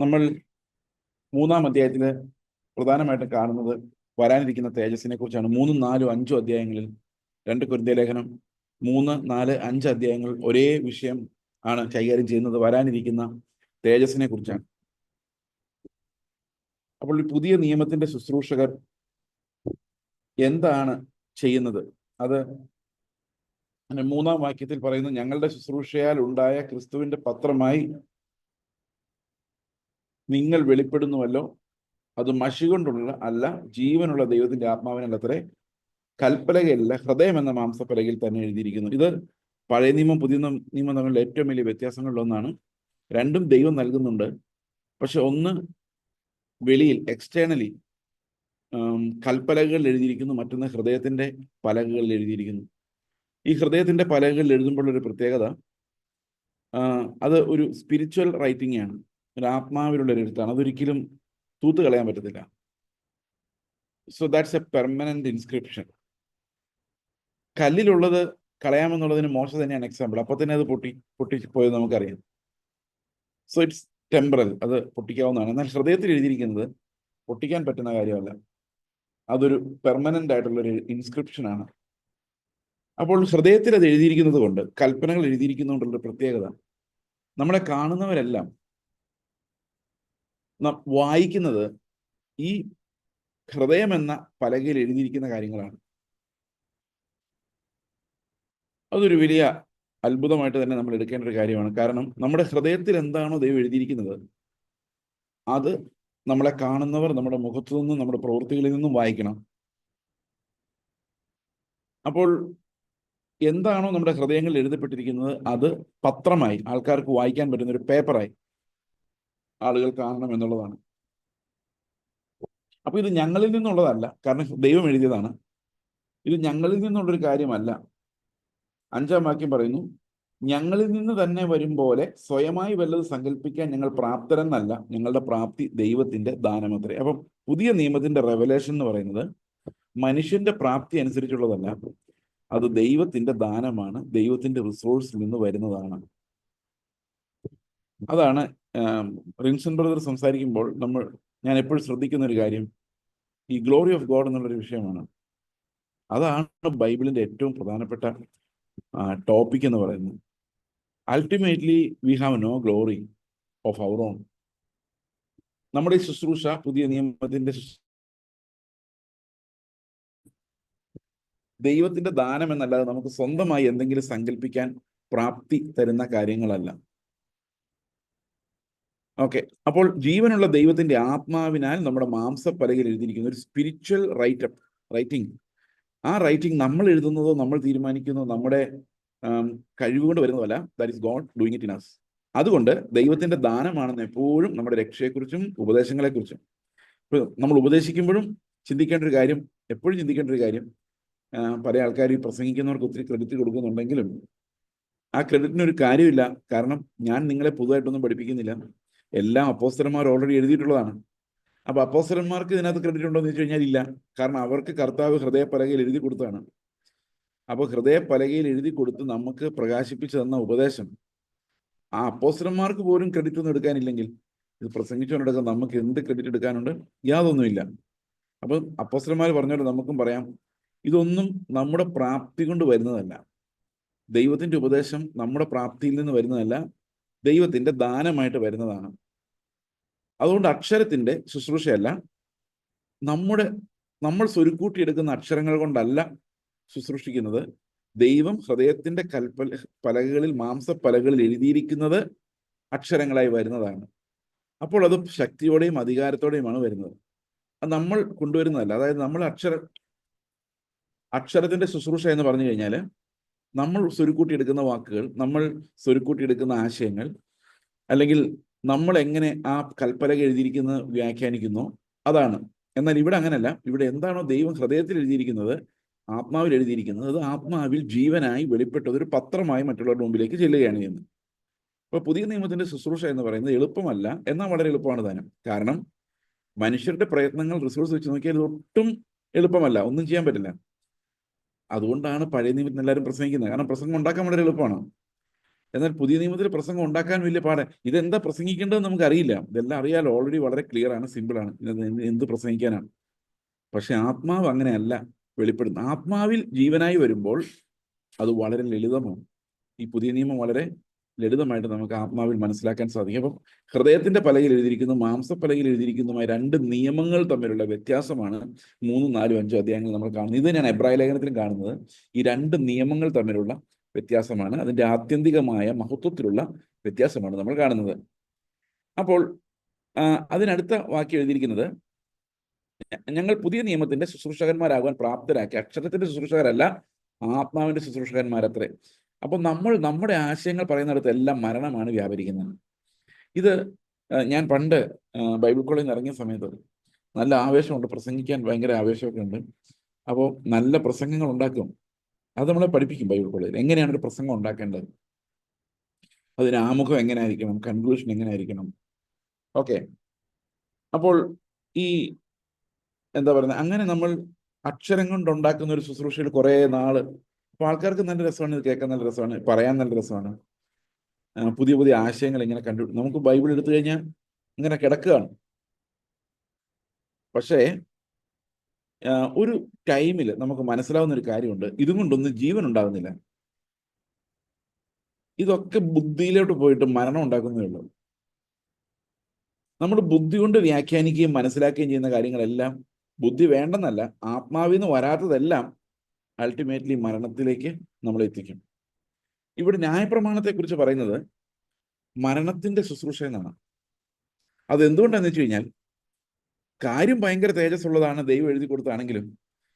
നമ്മൾ 3-ാം അധ്യായത്തിൽ പ്രധാനമായിട്ടും കാണുന്നത് വരാനിരിക്കുന്ന തേജസ്സിനെ കുറിച്ചാണ്. 3, 4, 5 അധ്യായങ്ങളിൽ 2 കൊരിന്ത്യർ ലേഖനം 3, 4, 5 അധ്യായങ്ങൾ ഒരേ വിഷയം ആണ് കൈകാര്യം ചെയ്യുന്നത്. വരാനിരിക്കുന്ന തേജസ്സിനെ കുറിച്ചാണ്. അപ്പോൾ ഈ പുതിയ നിയമത്തിന്റെ ശുശ്രൂഷകർ എന്താണ് ചെയ്യുന്നത്? അത് 3-ാം വാക്യത്തിൽ പറയുന്നു, ഞങ്ങളുടെ ശുശ്രൂഷയാൽ ഉണ്ടായ ക്രിസ്തുവിന്റെ പത്രമായി നിങ്ങൾ വെളിപ്പെടുന്നുവല്ലോ, അത് മഷി കൊണ്ടുള്ള അല്ല, ജീവനുള്ള ദൈവത്തിന്റെ ആത്മാവിനല്ലത്രേ, കൽപ്പലകയല്ല, ഹൃദയം എന്ന മാംസപ്പലകയിൽ തന്നെ എഴുതിയിരിക്കുന്നു. ഇത് പഴയ നിയമം പുതിയ നിയമം തമ്മിലുള്ള ഏറ്റവും വലിയ വ്യത്യാസങ്ങളിലൊന്നാണ്. രണ്ടും ദൈവം നൽകുന്നുണ്ട്. പക്ഷെ ഒന്ന് വെളിയിൽ എക്സ്റ്റേണലി കൽപ്പലകകളിൽ എഴുതിയിരിക്കുന്നു, മറ്റൊന്ന് ഹൃദയത്തിന്റെ പലകകളിൽ എഴുതിയിരിക്കുന്നു. ഈ ഹൃദയത്തിന്റെ പലകകളിൽ എഴുതുമ്പോൾ ഒരു പ്രത്യേകത, അത് ഒരു സ്പിരിച്വൽ റൈറ്റിംഗ് ആണ്, ഒരു ആത്മാവിലുള്ള ഒരു എഴുത്താണ്. അതൊരിക്കലും തൂത്ത് കളയാൻ പറ്റത്തില്ല. So that's a permanent inscription. കല്ലിലുള്ളത് കളയാമെന്നുള്ളതിന് മോശ തന്നെയാണ് എക്സാമ്പിൾ. അപ്പൊ തന്നെ അത് പൊട്ടിപ്പോയത് നമുക്കറിയാം. സോ ഇറ്റ്സ് ടെമ്പറൽ, അത് പൊട്ടിക്കാവുന്നതാണ്. എന്നാൽ ഹൃദയത്തിൽ എഴുതിയിരിക്കുന്നത് പൊട്ടിക്കാൻ പറ്റുന്ന കാര്യമല്ല, അതൊരു പെർമനന്റ് ആയിട്ടുള്ളൊരു ഇൻസ്ക്രിപ്ഷൻ ആണ്. അപ്പോൾ ഹൃദയത്തിൽ അത് എഴുതിയിരിക്കുന്നത് കൊണ്ട്, കൽപ്പനകൾ എഴുതിയിരിക്കുന്നതുകൊണ്ടുള്ള പ്രത്യേകത, നമ്മളെ കാണുന്നവരെല്ലാം വായിക്കുന്നത് ഈ ഹൃദയം എന്ന പലകയിൽ എഴുതിയിരിക്കുന്ന കാര്യങ്ങളാണ്. അതൊരു വലിയ അത്ഭുതമായിട്ട് തന്നെ നമ്മൾ എടുക്കേണ്ട ഒരു കാര്യമാണ്. കാരണം നമ്മുടെ ഹൃദയത്തിൽ എന്താണോ ദൈവം എഴുതിയിരിക്കുന്നത്, അത് നമ്മളെ കാണുന്നവർ നമ്മുടെ മുഖത്തു നിന്നും നമ്മുടെ പ്രവൃത്തികളിൽ നിന്നും വായിക്കണം. അപ്പോൾ എന്താണോ നമ്മുടെ ഹൃദയങ്ങളിൽ എഴുതപ്പെട്ടിരിക്കുന്നത്, അത് പത്രമായി ആൾക്കാർക്ക് വായിക്കാൻ പറ്റുന്ന ഒരു പേപ്പറായി ആളുകൾ കാണണം എന്നുള്ളതാണ്. അപ്പൊ ഇത് ഞങ്ങളിൽ നിന്നുള്ളതല്ല, കാരണം ദൈവം എഴുതിയതാണ്. ഇത് ഞങ്ങളിൽ നിന്നുള്ളൊരു കാര്യമല്ല. 5-ാം വാക്യം പറയുന്നു, ഞങ്ങളിൽ നിന്ന് തന്നെ വരും പോലെ സ്വയമായി വല്ലത് സങ്കല്പിക്കാൻ ഞങ്ങൾ പ്രാപ്തരെന്നല്ല, ഞങ്ങളുടെ പ്രാപ്തി ദൈവത്തിന്റെ ദാനമത്രേ. അപ്പം പുതിയ നിയമത്തിന്റെ റെവലേഷൻ എന്ന് പറയുന്നത് മനുഷ്യന്റെ പ്രാപ്തി അനുസരിച്ചുള്ളതല്ല, അത് ദൈവത്തിന്റെ ദാനമാണ്, ദൈവത്തിന്റെ റിസോഴ്സിൽ നിന്ന് വരുന്നതാണ്. അതാണ് റിൻസൺ ബ്രദർ സംസാരിക്കുമ്പോൾ ഞാൻ എപ്പോഴും ശ്രദ്ധിക്കുന്ന ഒരു കാര്യം, ഈ ഗ്ലോറി ഓഫ് ഗോഡ് എന്നുള്ളൊരു വിഷയമാണ്. അതാണ് ബൈബിളിന്റെ ഏറ്റവും പ്രധാനപ്പെട്ട ടോപ്പിക് എന്ന് പറയുന്നത്. Ultimately we have no glory of our own. നമ്മുടെ ഈ ശുശ്രൂഷ, പുതിയ നിയമത്തിന്റെ ദൈവത്തിന്റെ ദാനം എന്നല്ലാതെ നമുക്ക് സ്വന്തമായി എന്തെങ്കിലും സങ്കല്പിക്കാൻ പ്രാപ്തി തരുന്ന കാര്യങ്ങളല്ല. ഓക്കെ, അപ്പോൾ ജീവനുള്ള ദൈവത്തിന്റെ ആത്മാവിനാൽ നമ്മുടെ മാംസപ്പലകയിൽ എഴുതിയിരിക്കുന്ന ഒരു സ്പിരിച്വൽ റൈറ്റിംഗ്. ആ റൈറ്റിംഗ് നമ്മൾ എഴുതുന്നതോ നമ്മൾ തീരുമാനിക്കുന്നതോ നമ്മുടെ കഴിവുകൊണ്ട് വരുന്നതല്ല. That is God doing it in us. അതുകൊണ്ട് ദൈവത്തിന്റെ ദാനമാണെന്ന് എപ്പോഴും നമ്മുടെ രക്ഷയെക്കുറിച്ചും ഉപദേശങ്ങളെക്കുറിച്ചും നമ്മൾ ഉപദേശിക്കുമ്പോഴും ചിന്തിക്കേണ്ട ഒരു കാര്യം, എപ്പോഴും ചിന്തിക്കേണ്ട ഒരു കാര്യം, പല ആൾക്കാർ ഈ പ്രസംഗിക്കുന്നവർക്ക് ഒത്തിരി ക്രെഡിറ്റ് കൊടുക്കുന്നുണ്ടെങ്കിലും ആ ക്രെഡിറ്റിനൊരു കാര്യമില്ല. കാരണം ഞാൻ നിങ്ങളെ പുതുതായിട്ടൊന്നും പഠിപ്പിക്കുന്നില്ല, എല്ലാം അപ്പോസ്തലന്മാർ ഓൾറെഡി എഴുതിയിട്ടുള്ളതാണ്. അപ്പൊ അപ്പോസ്തലന്മാർക്ക് ഇതിനകത്ത് ക്രെഡിറ്റ് ഉണ്ടോ എന്ന് വെച്ച് കഴിഞ്ഞാൽ ഇല്ല. കാരണം അവർക്ക് കർത്താവ് ഹൃദയപ്പലകയിൽ എഴുതി കൊടുത്തതാണ്. അപ്പൊ ഹൃദയപ്പലകയിൽ എഴുതി കൊടുത്ത് നമുക്ക് പ്രകാശിപ്പിച്ചു തന്ന ഉപദേശം ആ അപ്പോസ്തലന്മാർക്ക് പോലും ക്രെഡിറ്റ് ഒന്നും എടുക്കാനില്ലെങ്കിൽ, ഇത് പ്രസംഗിച്ചുകൊണ്ടെടുക്കാൻ നമുക്ക് എന്ത് ക്രെഡിറ്റ് എടുക്കാനുണ്ട്? യാതൊന്നുമില്ല. അപ്പൊ അപ്പോസ്തലന്മാർ പറഞ്ഞല്ലോ, നമുക്കും പറയാം, ഇതൊന്നും നമ്മുടെ പ്രാപ്തി കൊണ്ട് വരുന്നതല്ല. ദൈവത്തിന്റെ ഉപദേശം നമ്മുടെ പ്രാപ്തിയിൽ നിന്ന് വരുന്നതല്ല, ദൈവത്തിന്റെ ദാനമായിട്ട് വരുന്നതാണ്. അതുകൊണ്ട് അക്ഷരത്തിന്റെ ശുശ്രൂഷയല്ല, നമ്മൾ സ്വരുക്കൂട്ടിയെടുക്കുന്ന അക്ഷരങ്ങൾ കൊണ്ടല്ല ശുശ്രൂഷിക്കുന്നത്. ദൈവം ഹൃദയത്തിന്റെ പലകകളിൽ, മാംസപ്പലകളിൽ എഴുതിയിരിക്കുന്നത് അക്ഷരങ്ങളായി വരുന്നതാണ്. അപ്പോൾ അത് ശക്തിയോടെയും അധികാരത്തോടെയുമാണ് വരുന്നത്. അത് നമ്മൾ കൊണ്ടുവരുന്നതല്ല. അതായത് നമ്മൾ അക്ഷരത്തിന്റെ ശുശ്രൂഷ എന്ന് പറഞ്ഞു കഴിഞ്ഞാൽ നമ്മൾ സ്വരുക്കൂട്ടിയെടുക്കുന്ന വാക്കുകൾ, നമ്മൾ സ്വരുക്കൂട്ടിയെടുക്കുന്ന ആശയങ്ങൾ, അല്ലെങ്കിൽ നമ്മൾ എങ്ങനെ ആ കൽപ്പലക എഴുതിയിരിക്കുന്നത് വ്യാഖ്യാനിക്കുന്നു, അതാണ്. എന്നാൽ ഇവിടെ അങ്ങനെയല്ല. ഇവിടെ എന്താണോ ദൈവം ഹൃദയത്തിൽ എഴുതിയിരിക്കുന്നത്, ആത്മാവിൽ എഴുതിയിരിക്കുന്നത്, അത് ആത്മാവിൽ ജീവനായി വെളിപ്പെട്ടത് ഒരു പത്രമായി മറ്റുള്ളവരുടെ മുമ്പിലേക്ക് ചെല്ലുകയാണ് ചെയ്യുന്നത്. അപ്പൊ പുതിയ നിയമത്തിന്റെ ശുശ്രൂഷ എന്ന് പറയുന്നത് എളുപ്പമല്ല, എന്നാൽ വളരെ എളുപ്പമാണ് താനും. കാരണം മനുഷ്യരുടെ പ്രയത്നങ്ങൾ, റിസോഴ്സ് വെച്ച് നോക്കിയാൽ ഇത് ഒട്ടും എളുപ്പമല്ല, ഒന്നും ചെയ്യാൻ പറ്റില്ല. അതുകൊണ്ടാണ് പഴയ നിയമത്തിൽ എല്ലാവരും പ്രസംഗിക്കുന്നത്. കാരണം പ്രസംഗം ഉണ്ടാക്കാൻ വളരെ എളുപ്പമാണ്. എന്നാൽ പുതിയ നിയമത്തിൽ പ്രസംഗം ഉണ്ടാക്കാൻ വലിയ പാട്. ഇതെന്താ പ്രസംഗിക്കേണ്ടതെന്ന് നമുക്കറിയില്ല. ഇതെല്ലാം അറിയാലോ, ഓൾറെഡി വളരെ ക്ലിയർ ആണ്, സിമ്പിളാണ്. ഇത് എന്ത് പ്രസംഗിക്കാനാണ്? പക്ഷെ ആത്മാവ് അങ്ങനെയല്ല വെളിപ്പെടുന്നത്. ആത്മാവിൽ ജീവനായി വരുമ്പോൾ അത് വളരെ ലളിതമാണ്. ഈ പുതിയ നിയമം വളരെ ലളിതമായിട്ട് നമുക്ക് ആത്മാവിൽ മനസ്സിലാക്കാൻ സാധിക്കും. അപ്പം ഹൃദയത്തിന്റെ പലകയിൽ എഴുതിയിരിക്കുന്ന മാംസപ്പലകയിൽ എഴുതിയിരിക്കുന്നതുമായ രണ്ട് നിയമങ്ങൾ തമ്മിലുള്ള വ്യത്യാസമാണ് 3, 4, 5 അധ്യായങ്ങൾ നമ്മൾ കാണുന്നത്. ഇത് തന്നെയാണ് എബ്രായ ലേഖനത്തിലും കാണുന്നത്. ഈ രണ്ട് നിയമങ്ങൾ തമ്മിലുള്ള വ്യത്യാസമാണ്, അതിന്റെ ആത്യന്തികമായ മഹത്വത്തിലുള്ള വ്യത്യാസമാണ് നമ്മൾ കാണുന്നത്. അപ്പോൾ അതിനടുത്ത വാക്യം എഴുതിയിരിക്കുന്നത്, ഞങ്ങൾ പുതിയ നിയമത്തിന്റെ ശുശ്രൂഷകന്മാരാകുവാൻ പ്രാപ്തരാക്കി. അക്ഷരത്തിന്റെ ശുശ്രൂഷകരല്ല, ആത്മാവിന്റെ ശുശ്രൂഷകന്മാരത്രേ. അപ്പൊ നമ്മൾ നമ്മുടെ ആശയങ്ങൾ പറയുന്നിടത്ത് എല്ലാം മരണമാണ് വ്യാപരിക്കുന്നത്. ഇത് ഞാൻ പണ്ട് ബൈബിൾ കോളേജിൽ നിന്ന് ഇറങ്ങിയ സമയത്ത് നല്ല ആവേശമുണ്ട്, പ്രസംഗിക്കാൻ ഭയങ്കര ആവേശമൊക്കെ ഉണ്ട്. അപ്പോൾ നല്ല പ്രസംഗങ്ങൾ ഉണ്ടാക്കും. അത് നമ്മളെ പഠിപ്പിക്കും ബൈബിൾ കോളേജിൽ, എങ്ങനെയാണ് ഒരു പ്രസംഗം ഉണ്ടാക്കേണ്ടത്, അതിന് ആമുഖം എങ്ങനെ ആയിരിക്കണം, കൺക്ലൂഷൻ എങ്ങനെ ആയിരിക്കണം. ഓക്കെ, അപ്പോൾ ഈ എന്താ പറയുന്നത്, അങ്ങനെ നമ്മൾ അക്ഷരം കൊണ്ടുണ്ടാക്കുന്ന ഒരു ശുശ്രൂഷയിൽ കുറേ നാള്, അപ്പൊ ആൾക്കാർക്ക് നല്ല രസമാണ്, ഇത് കേൾക്കാൻ നല്ല രസമാണ്, പറയാൻ നല്ല രസമാണ്. പുതിയ പുതിയ ആശയങ്ങൾ ഇങ്ങനെ നമുക്ക് ബൈബിൾ എടുത്തു കഴിഞ്ഞാൽ ഇങ്ങനെ കിടക്കുകയാണ്. പക്ഷേ ഒരു ടൈമിൽ നമുക്ക് മനസ്സിലാവുന്ന ഒരു കാര്യമുണ്ട്, ഇതും കൊണ്ടൊന്നും ജീവൻ ഉണ്ടാകുന്നില്ല. ഇതൊക്കെ ബുദ്ധിയിലോട്ട് പോയിട്ട് മരണം ഉണ്ടാക്കുന്നേ ഉള്ളൂ. നമ്മൾ ബുദ്ധി കൊണ്ട് വ്യാഖ്യാനിക്കുകയും മനസ്സിലാക്കുകയും ചെയ്യുന്ന കാര്യങ്ങളെല്ലാം, ബുദ്ധി വേണ്ടെന്നല്ല, ആത്മാവിൽ നിന്ന് വരാത്തതെല്ലാം അൾട്ടിമേറ്റ്ലി മരണത്തിലേക്ക് നമ്മൾ എത്തിക്കും. ഇവിടെ ന്യായപ്രമാണത്തെക്കുറിച്ച് പറയുന്നത് മരണത്തിന്റെ ശുശ്രൂഷ എന്നാണ്. അത് എന്തുകൊണ്ടാണെന്ന് വെച്ച് കഴിഞ്ഞാൽ, കാര്യം ഭയങ്കര തേജസ്സുള്ളതാണ്, ദൈവം എഴുതി കൊടുത്താണെങ്കിലും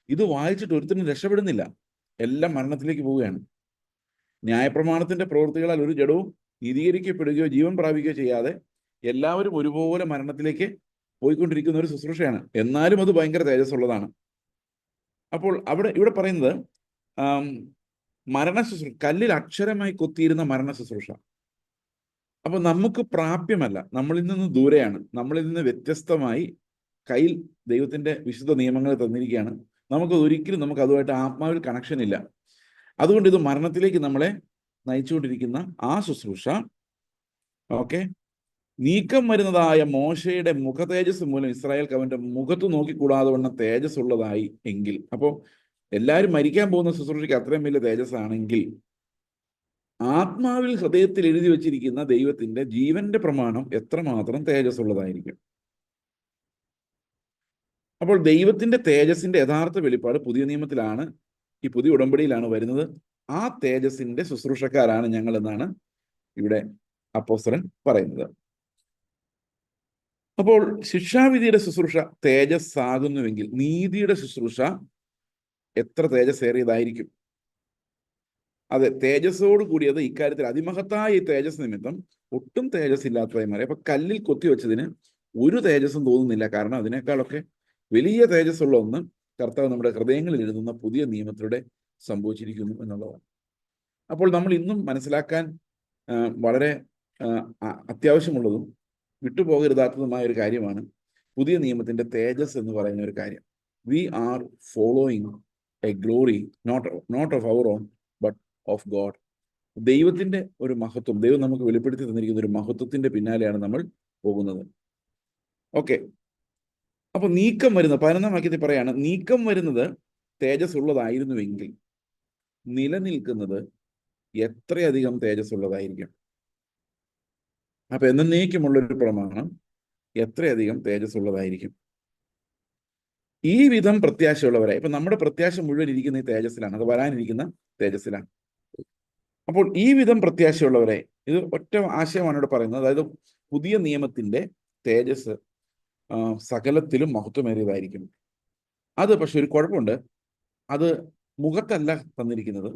ഇത് വായിച്ചിട്ട് ഒരുത്തരും രക്ഷപ്പെടുന്നില്ല, എല്ലാം മരണത്തിലേക്ക് പോവുകയാണ്. ന്യായപ്രമാണത്തിന്റെ പ്രവൃത്തികളാൽ ഒരു ജഡവും നീതീകരിക്കപ്പെടുകയോ ജീവൻ പ്രാപിക്കുകയോ ചെയ്യാതെ എല്ലാവരും ഒരുപോലെ മരണത്തിലേക്ക് പോയിക്കൊണ്ടിരിക്കുന്ന ഒരു ശുശ്രൂഷയാണ്. എന്നാലും അത് ഭയങ്കര തേജസ്സുള്ളതാണ്. അപ്പോൾ ഇവിടെ പറയുന്നത് മരണ ശുശ്രൂഷ, കല്ലിൽ അക്ഷരമായി കൊത്തിയിരുന്ന മരണ ശുശ്രൂഷ. അപ്പൊ നമുക്ക് പ്രാപ്യമല്ല, നമ്മളിൽ നിന്ന് ദൂരെയാണ്, നമ്മളിൽ നിന്ന് വ്യത്യസ്തമായി കയ്യിൽ ദൈവത്തിന്റെ വിശുദ്ധ നിയമങ്ങൾ തന്നിരിക്കുകയാണ്. നമുക്ക് അതുമായിട്ട് ആത്മാവിൽ കണക്ഷൻ ഇല്ല. അതുകൊണ്ട് ഇത് മരണത്തിലേക്ക് നമ്മളെ നയിച്ചുകൊണ്ടിരിക്കുന്ന ആ ശുശ്രൂഷ, ഓക്കെ, നീക്കം വരുന്നതായ മോശയുടെ മുഖ തേജസ് മൂലം ഇസ്രായേൽക്ക് അവന്റെ മുഖത്ത് നോക്കിക്കൂടാതെ വണ്ണം തേജസ് ഉള്ളതായി എങ്കിൽ, അപ്പോൾ എല്ലാവരും മരിക്കാൻ പോകുന്ന ശുശ്രൂഷയ്ക്ക് അത്രയും വലിയ തേജസ് ആണെങ്കിൽ, ആത്മാവിൽ ഹൃദയത്തിൽ എഴുതി വെച്ചിരിക്കുന്ന ദൈവത്തിന്റെ ജീവന്റെ പ്രമാണം എത്രമാത്രം തേജസ് ഉള്ളതായിരിക്കും. അപ്പോൾ ദൈവത്തിന്റെ തേജസിന്റെ യഥാർത്ഥ വെളിപ്പാട് പുതിയ നിയമത്തിലാണ്, ഈ പുതിയ ഉടമ്പടിയിലാണ് വരുന്നത്. ആ തേജസിന്റെ ശുശ്രൂഷക്കാരാണ് ഞങ്ങൾ എന്നാണ് ഇവിടെ അപ്പോസ്തലൻ പറയുന്നത്. അപ്പോൾ ശിക്ഷാവിധിയുടെ ശുശ്രൂഷ തേജസ് ആകുന്നുവെങ്കിൽ, നീതിയുടെ ശുശ്രൂഷ എത്ര തേജസ്സേറിയതായിരിക്കും. അതെ, തേജസ്സോട് കൂടിയത് ഇക്കാര്യത്തിൽ അതിമഹത്തായ ഈ തേജസ് നിമിത്തം ഒട്ടും തേജസ് ഇല്ലാത്തതായി മാറി. അപ്പൊ കല്ലിൽ കൊത്തിവെച്ചതിന് ഒരു തേജസ്സും തോന്നുന്നില്ല, കാരണം അതിനേക്കാളൊക്കെ വലിയ തേജസ്സുള്ള ഒന്ന് കർത്താവ് നമ്മുടെ ഹൃദയങ്ങളിൽ എഴുതുന്ന പുതിയ നിയമത്തിലൂടെ സംഭവിച്ചിരിക്കുന്നു എന്നുള്ളതാണ്. അപ്പോൾ നമ്മൾ ഇന്നും മനസ്സിലാക്കാൻ വളരെ അത്യാവശ്യമുള്ളതും വിട്ടുപോകരുതാത്തതുമായ ഒരു കാര്യമാണ് പുതിയ നിയമത്തിന്റെ തേജസ് എന്ന് പറയുന്ന ഒരു കാര്യം. We are following a glory not of our own but of God. ദൈവത്തിന്റെ ഒരു മഹത്വം, ദൈവം നമുക്ക് വെളിപ്പെടുത്തി തന്നിരിക്കുന്ന ഒരു മഹത്വത്തിന്റെ പിന്നാലെയാണ് നമ്മൾ പോകുന്നത്. ഓക്കെ, അപ്പൊ നീക്കം വരുന്നത് 11-ാം വാക്യത്തിൽ പറയാണ്, നീക്കം വരുന്നത് തേജസ് ഉള്ളതായിരുന്നുവെങ്കിൽ നിലനിൽക്കുന്നത് എത്രയധികം തേജസ് ഉള്ളതായിരിക്കും. അപ്പൊ എന്നേക്കുമുള്ളൊരു പ്രമാണം എത്രയധികം തേജസ് ഉള്ളതായിരിക്കും. ഈ വിധം പ്രത്യാശയുള്ളവരെ, ഇപ്പൊ നമ്മുടെ പ്രത്യാശ മുഴുവൻ ഇരിക്കുന്ന ഈ തേജസ്സിലാണ്, അത് വരാനിരിക്കുന്ന തേജസ്സിലാണ്. അപ്പോൾ ഈ വിധം പ്രത്യാശയുള്ളവരെ, ഇത് ഒറ്റ ആശയമാണ് ഇവിടെ പറയുന്നത്. അതായത് പുതിയ നിയമത്തിന്റെ തേജസ് സകലത്തിലും മഹത്വമേറിയതായിരിക്കും. അത് പക്ഷെ ഒരു കുഴപ്പമുണ്ട്, അത് മുഖത്തല്ല തന്നിരിക്കുന്നത്,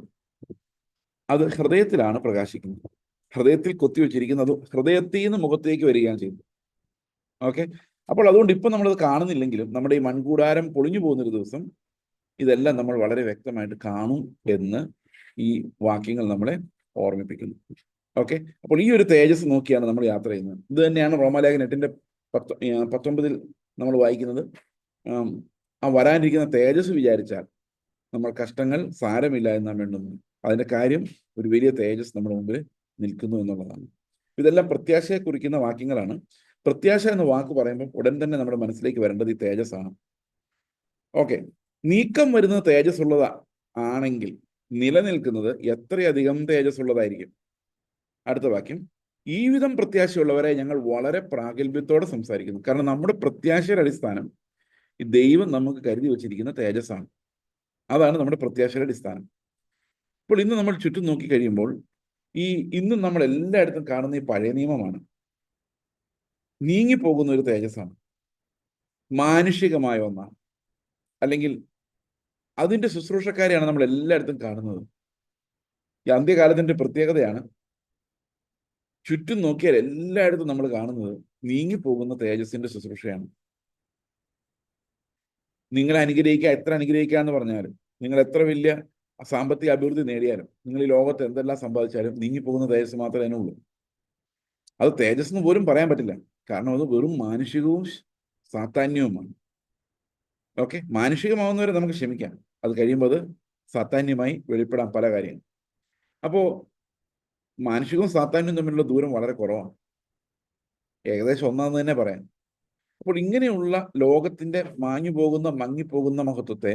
അത് ഹൃദയത്തിലാണ് പ്രകാശിക്കുന്നത്. ഹൃദയത്തിൽ കൊത്തിവെച്ചിരിക്കുന്നത് ഹൃദയത്തിൽ നിന്ന് മുഖത്തേക്ക് വരികയാണ് ചെയ്യുന്നത്. ഓക്കെ, അപ്പോൾ അതുകൊണ്ട് ഇപ്പൊ നമ്മളത് കാണുന്നില്ലെങ്കിലും നമ്മുടെ ഈ മൺകൂടാരം പൊളിഞ്ഞു പോകുന്നൊരു ദിവസം ഇതെല്ലാം നമ്മൾ വളരെ വ്യക്തമായിട്ട് കാണും എന്ന് ഈ വാക്യങ്ങൾ നമ്മളെ ഓർമ്മിപ്പിക്കുന്നു. ഓക്കെ, അപ്പോൾ ഈ ഒരു തേജസ് നോക്കിയാണ് നമ്മൾ യാത്ര ചെയ്യുന്നത്. ഇത് തന്നെയാണ് റോമാലേഖനം 8:19 നമ്മൾ വായിക്കുന്നത്. ആ വരാനിരിക്കുന്ന തേജസ് വിചാരിച്ചാൽ നമ്മൾ കഷ്ടങ്ങൾ സാരമില്ല എന്ന് നാം എണ്ണുന്നു. അതിന്റെ കാര്യം ഒരു വലിയ തേജസ് നമ്മുടെ മുമ്പിൽ നിൽക്കുന്നു എന്നുള്ളതാണ്. ഇതെല്ലാം പ്രത്യാശയെ കുറിക്കുന്ന വാക്യങ്ങളാണ്. പ്രത്യാശ എന്ന വാക്ക് പറയുമ്പോൾ ഉടൻ തന്നെ നമ്മുടെ മനസ്സിലേക്ക് വരേണ്ടത് ഈ തേജസ്സാണ്. ഓക്കെ, നീക്കം വരുന്നത് തേജസ് ഉള്ളതാ ആണെങ്കിൽ നിലനിൽക്കുന്നത് എത്രയധികം തേജസ് ഉള്ളതായിരിക്കും. അടുത്ത വാക്യം, ഈ വിധം പ്രത്യാശയുള്ളവരെ ഞങ്ങൾ വളരെ പ്രാഗൽഭ്യത്തോടെ സംസാരിക്കുന്നു. കാരണം നമ്മുടെ പ്രത്യാശയുടെ അടിസ്ഥാനം ഈ ദൈവം നമുക്ക് കരുതി വച്ചിരിക്കുന്ന തേജസ്സാണ്. അതാണ് നമ്മുടെ പ്രത്യാശയുടെ അടിസ്ഥാനം. അപ്പോൾ ഇന്ന് നമ്മൾ ചുറ്റും നോക്കി കഴിയുമ്പോൾ ഇന്നും നമ്മൾ എല്ലായിടത്തും കാണുന്ന ഈ പഴയ നിയമമാണ്. നീങ്ങിപ്പോകുന്ന ഒരു തേജസ്സാണ്, മാനുഷികമായ ഒന്നാണ്, അല്ലെങ്കിൽ അതിന്റെ ശുശ്രൂഷക്കാരെയാണ് നമ്മൾ എല്ലായിടത്തും കാണുന്നത്. ഈ അന്ത്യകാലത്തിന്റെ പ്രത്യേകതയാണ്, ചുറ്റും നോക്കിയാൽ എല്ലായിടത്തും നമ്മൾ കാണുന്നത് നീങ്ങിപ്പോകുന്ന തേജസ്സിന്റെ ശുശ്രൂഷയാണ്. നിങ്ങളെ അനുഗ്രഹിക്കുക, എത്ര അനുഗ്രഹിക്കുക എന്ന് പറഞ്ഞാലും, നിങ്ങൾ എത്ര വലിയ സാമ്പത്തിക അഭിവൃദ്ധി നേടിയാലും, നിങ്ങൾ ഈ ലോകത്ത് എന്തെല്ലാം സമ്പാദിച്ചാലും നീങ്ങിപ്പോകുന്ന തേജസ് മാത്രമേ അതിനുള്ളൂ. അത് തേജസ് എന്ന് പോലും പറയാൻ പറ്റില്ല, കാരണം അത് വെറും മാനുഷികവും സാത്താന്യവുമാണ്. ഓക്കെ, മാനുഷികമാവുന്നവരെ നമുക്ക് ക്ഷമിക്കാം, അത് കഴിയുമ്പോൾ അത് സാത്താന്യമായി വെളിപ്പെടാൻ പല കാര്യങ്ങൾ. അപ്പോ മാനുഷികവും സാത്താന്യവും തമ്മിലുള്ള ദൂരം വളരെ കുറവാണ്, ഏകദേശം ഒന്നാന്ന് തന്നെ പറയാം. അപ്പോൾ ഇങ്ങനെയുള്ള ലോകത്തിന്റെ മാഞ്ഞുപോകുന്ന മങ്ങിപ്പോകുന്ന മഹത്വത്തെ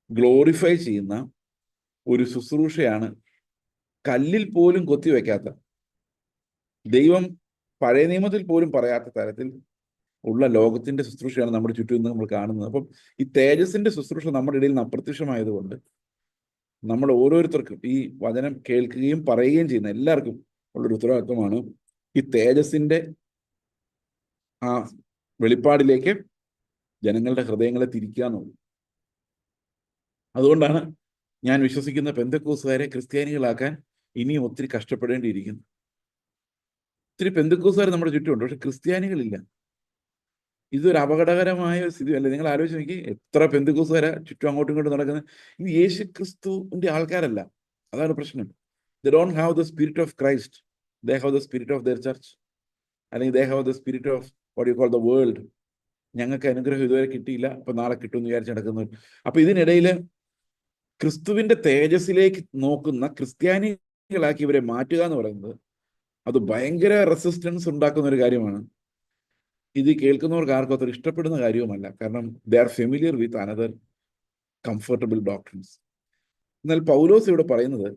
ഗ്ലോറിഫൈ ചെയ്യുന്ന ഒരു ശുശ്രൂഷയാണ് കല്ലിൽ പോലും കൊത്തിവെക്കാത്ത, ദൈവം പഴയ നിയമത്തിൽ പോലും പറയാത്ത തരത്തിൽ ഉള്ള ലോകത്തിന്റെ ശുശ്രൂഷയാണ് നമ്മുടെ ചുറ്റും നിന്ന് നമ്മൾ കാണുന്നത്. അപ്പം ഈ തേജസ്സിന്റെ ശുശ്രൂഷ നമ്മുടെ ഇടയിൽ നിന്ന് അപ്രത്യക്ഷമായതുകൊണ്ട് നമ്മൾ ഓരോരുത്തർക്കും ഈ വചനം കേൾക്കുകയും പറയുകയും ചെയ്യുന്ന എല്ലാവർക്കും ഉള്ളൊരു ഉത്തരവാദിത്വമാണ് ഈ തേജസ്സിന്റെ ആ വെളിപ്പാടിലേക്ക് ജനങ്ങളുടെ ഹൃദയങ്ങളെ തിരിക്കുക എന്നുള്ളത്. അതുകൊണ്ടാണ് ഞാൻ വിശ്വസിക്കുന്ന പെന്തക്കോസുകാരെ ക്രിസ്ത്യാനികളാക്കാൻ ഇനിയും ഒത്തിരി കഷ്ടപ്പെടേണ്ടിയിരിക്കുന്നു. ഒത്തിരി പെന്തക്കോസുകാർ നമ്മുടെ ചുറ്റുമുണ്ട്, പക്ഷെ ക്രിസ്ത്യാനികളില്ല. ഇതൊരു അപകടകരമായ സ്ഥിതി അല്ലേ? നിങ്ങൾ ആലോചിച്ച് നോക്കി, എത്ര പെന്തക്കോസുകാരെ ചുറ്റും അങ്ങോട്ടും ഇങ്ങോട്ടും നടക്കുന്നത് ഇത് യേശു ക്രിസ്തുവിന്റെ ആൾക്കാരല്ല. അതാണ് പ്രശ്നം. They don't have the spirit of Christ, they have the spirit of their church, അല്ലെങ്കിൽ they have the spirit of what you call the world. ഞങ്ങൾക്ക് അനുഗ്രഹം ഇതുവരെ കിട്ടിയില്ല, അപ്പൊ നാളെ കിട്ടുമെന്ന് വിചാരിച്ച് നടക്കുന്നവർ. അപ്പൊ ഇതിനിടയിൽ ക്രിസ്തുവിന്റെ തേജസ്സിലേക്ക് നോക്കുന്ന ക്രിസ്ത്യാനികളാക്കി ഇവരെ മാറ്റുക എന്ന് പറയുന്നത് അത് ഭയങ്കര റെസിസ്റ്റൻസ് ഉണ്ടാക്കുന്ന ഒരു കാര്യമാണ്. ഇത് കേൾക്കുന്നവർക്ക് ആർക്കും അത്ര ഇഷ്ടപ്പെടുന്ന കാര്യവുമല്ല, കാരണം they are familiar with another comfortable doctrines. എന്നാൽ പൗലോസ് ഇവിടെ പറയുന്നത്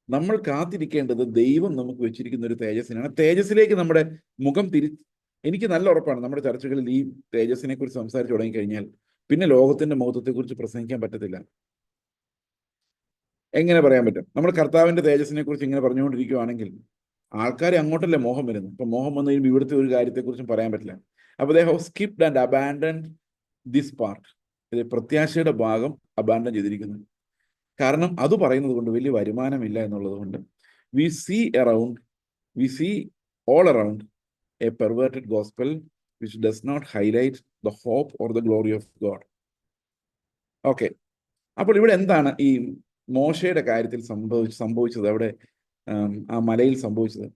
നമ്മൾ കാത്തിരിക്കേണ്ടത് ദൈവം നമുക്ക് വെച്ചിരിക്കുന്ന ഒരു തേജസ്സിനാണ്. തേജസ്സിലേക്ക് നമ്മുടെ മുഖം എനിക്ക് നല്ല ഉറപ്പാണ്, നമ്മുടെ ചർച്ചകളിൽ ഈ തേജസ്സിനെ കുറിച്ച് സംസാരിച്ചു തുടങ്ങിക്കഴിഞ്ഞാൽ പിന്നെ ലോകത്തിന്റെ മഹത്വത്തെക്കുറിച്ച് പ്രസംഗിക്കാൻ പറ്റത്തില്ല. എങ്ങനെ പറയാൻ പറ്റും? നമ്മൾ കർത്താവിന്റെ തേജസ്സിനെ കുറിച്ച് ഇങ്ങനെ പറഞ്ഞുകൊണ്ടിരിക്കുകയാണെങ്കിൽ ആൾക്കാരെ അങ്ങോട്ടല്ലേ മോഹം വരുന്നത്. ഇപ്പൊ മോഹം വന്നു കഴിയുമ്പോൾ ഇവിടുത്തെ ഒരു കാര്യത്തെക്കുറിച്ചും പറയാൻ പറ്റില്ല. അപ്പൊ they have skipped and abandoned this part. ഇത് പ്രത്യാശയുടെ ഭാഗം അബാൻഡൻ ചെയ്തിരിക്കുന്നു. കാരണം അത് പറയുന്നത് കൊണ്ട് വലിയ വരുമാനമില്ല എന്നുള്ളത് കൊണ്ട് we see all around a perverted gospel which does not highlight the hope or the glory of God. Okay, അപ്പോൾ ഇവിടെ എന്താണ് ഈ മോശയുടെ കാര്യത്തിൽ സംഭവിച്ചത്? അവിടെ ആ മലയിൽ സംഭവിച്ചത്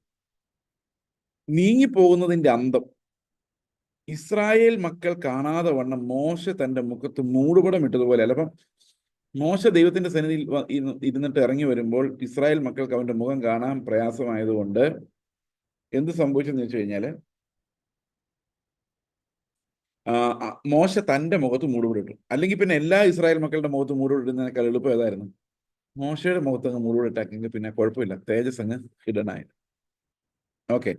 നീങ്ങിപ്പോകുന്നതിന്റെ അന്തം ഇസ്രായേൽ മക്കൾ കാണാതെ വണ്ണം മോശ തന്റെ മുഖത്ത് മൂടുപടം ഇട്ടതുപോലെ അല്ല. അപ്പം മോശ ദൈവത്തിന്റെ സന്നിധിയിൽ ഇരുന്നിട്ട് ഇറങ്ങി വരുമ്പോൾ ഇസ്രായേൽ മക്കൾക്ക് അവന്റെ മുഖം കാണാൻ പ്രയാസമായതുകൊണ്ട് എന്ത് സംഭവിച്ചെന്ന് വെച്ച് കഴിഞ്ഞാല് മോശ തന്റെ മുഖത്ത് മൂടുപടിട്ടു. അല്ലെങ്കിൽ പിന്നെ എല്ലാ ഇസ്രായേൽ മക്കളുടെ മുഖത്ത് മൂടുപടിടുന്നതിനേക്കാൾ എളുപ്പം ഏതായിരുന്നു? മോശയുടെ മുഖത്ത് അങ്ങ് മൂടുപടിട്ടാക്കെങ്കിൽ പിന്നെ കുഴപ്പമില്ല, തേജസ് അങ്ങ് ഹിഡൻ ആയിട്ട്. ഓക്കെ,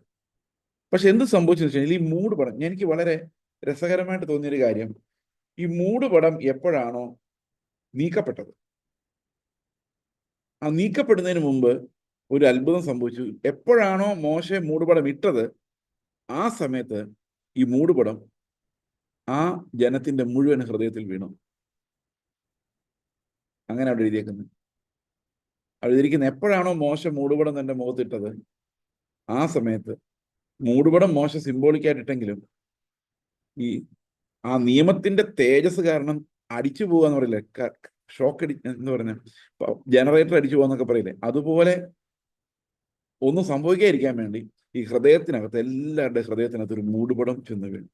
പക്ഷെ എന്ത് സംഭവിച്ചെന്ന് വെച്ച് കഴിഞ്ഞാൽ ഈ മൂടുപടം എനിക്ക് വളരെ രസകരമായിട്ട് തോന്നിയൊരു കാര്യം, ഈ മൂടുപടം എപ്പോഴാണോ നീക്കപ്പെട്ടത്, ആ നീക്കപ്പെടുന്നതിന് മുമ്പ് ഒരു അത്ഭുതം സംഭവിച്ചു. എപ്പോഴാണോ മോശ മൂടുപടം ഇട്ടത് ആ സമയത്ത് ഈ മൂടുപടം ആ ജനത്തിന്റെ മുഴുവൻ ഹൃദയത്തിൽ വീണു. അങ്ങനെ അവിടെ എഴുതിയേക്കുന്നത്. അവിടെ എഴുതിയിരിക്കുന്നത് എപ്പോഴാണോ മോശ മൂടുപടം തന്റെ മുഖത്തിട്ടത് ആ സമയത്ത്, മൂടുപടം മോശ സിംബോളിക്കായിട്ടെങ്കിലും ആ നിയമത്തിന്റെ തേജസ് കാരണം അടിച്ചു പോവാന്ന് പറയില്ലേ, ഷോക്ക് എന്ന് പറഞ്ഞ ജനറേറ്റർ അടിച്ചു പോവാന്നൊക്കെ പറയില്ലേ, അതുപോലെ ഒന്നും സംഭവിക്കാതിരിക്കാൻ വേണ്ടി ഈ ഹൃദയത്തിനകത്ത്, എല്ലാവരുടെ ഹൃദയത്തിനകത്ത് ഒരു മൂടുപടം ചെന്ന് വീണു.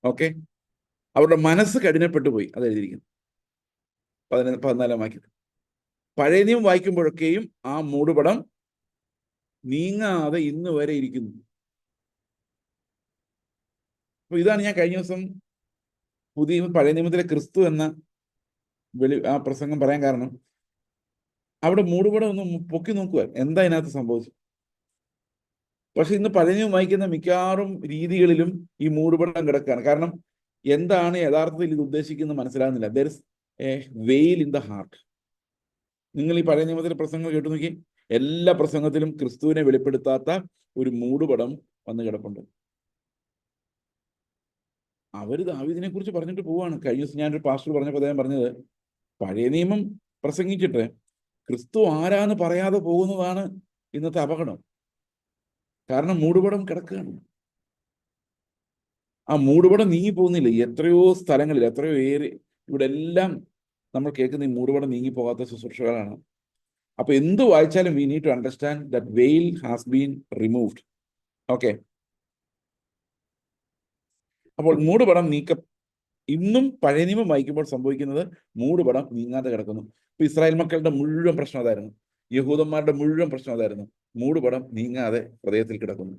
ഓക്കെ, അവരുടെ മനസ്സ് കഠിനപ്പെട്ടു പോയി. അത് എഴുതിയിരിക്കുന്നു 14-ാം വാക്യത്തിൽ. പഴയ നിയമം വായിക്കുമ്പോഴൊക്കെയും ആ മൂടുപടം നീങ്ങാതെ ഇന്ന് വരെ ഇരിക്കുന്നു. അപ്പൊ ഇതാണ് ഞാൻ കഴിഞ്ഞ ദിവസം പഴയ നിയമത്തിലെ ക്രിസ്തു എന്ന ആ പ്രസംഗം പറയാൻ കാരണം, അവിടെ മൂടുപടം ഒന്ന് പൊക്കി നോക്കുക എന്താ ഇതിനകത്ത് സംഭവിച്ചു. പക്ഷെ ഇന്ന് പഴയ നിയമം വായിക്കുന്ന മിക്കവാറും രീതികളിലും ഈ മൂടുപടം കിടക്കുകയാണ്. കാരണം എന്താണ് യഥാർത്ഥത്തിൽ ഇത് ഉദ്ദേശിക്കുന്നത് മനസ്സിലാകുന്നില്ല. ദർ ഇസ് എ വെയിൽ ഇൻ ദ ഹാർട്ട്. നിങ്ങൾ ഈ പഴയ നിയമത്തിലെ പ്രസംഗങ്ങൾ കേട്ടു നോക്കി, എല്ലാ പ്രസംഗത്തിലും ക്രിസ്തുവിനെ വെളിപ്പെടുത്താത്ത ഒരു മൂടുപടം വന്ന് കിടപ്പുണ്ട്. അവര് ദാവീദിനെ കുറിച്ച് പറഞ്ഞിട്ട് പോവാണ്. കഴിഞ്ഞ ദിവസം ഞാനൊരു പാസ്റ്റർ പറഞ്ഞപ്പോൾ അദ്ദേഹം പറഞ്ഞത്, പഴയ നിയമം പ്രസംഗിച്ചിട്ട് ക്രിസ്തു ആരാന്ന് പറയാതെ പോകുന്നതാണ് ഇന്നത്തെ അപകടം. കാരണം മൂടുപടം കിടക്കുകയാണ്. ആ മൂടുപടം നീങ്ങി പോകുന്നില്ല. എത്രയോ സ്ഥലങ്ങളിൽ, എത്രയോ ഇവിടെ എല്ലാം നമ്മൾ കേൾക്കുന്ന ഈ മൂടുപടം നീങ്ങി പോകാത്ത ശുശ്രൂഷകളാണ്. അപ്പൊ എന്ത് വായിച്ചാലും we need to understand that veil has been removed. Okay, അപ്പോൾ മൂടുപടം ഇന്നും പഴയ നിയമം വായിക്കുമ്പോൾ സംഭവിക്കുന്നത് മൂടുപടം നീങ്ങാതെ കിടക്കുന്നു. ഇപ്പൊ ഇസ്രായേൽ മക്കളുടെ മുഴുവൻ പ്രശ്നം അതായിരുന്നു, യഹൂദന്മാരുടെ മുഴുവൻ പ്രശ്നം അതായിരുന്നു, മൂടുപടം നീങ്ങാതെ ഹൃദയത്തിൽ കിടക്കുന്നു.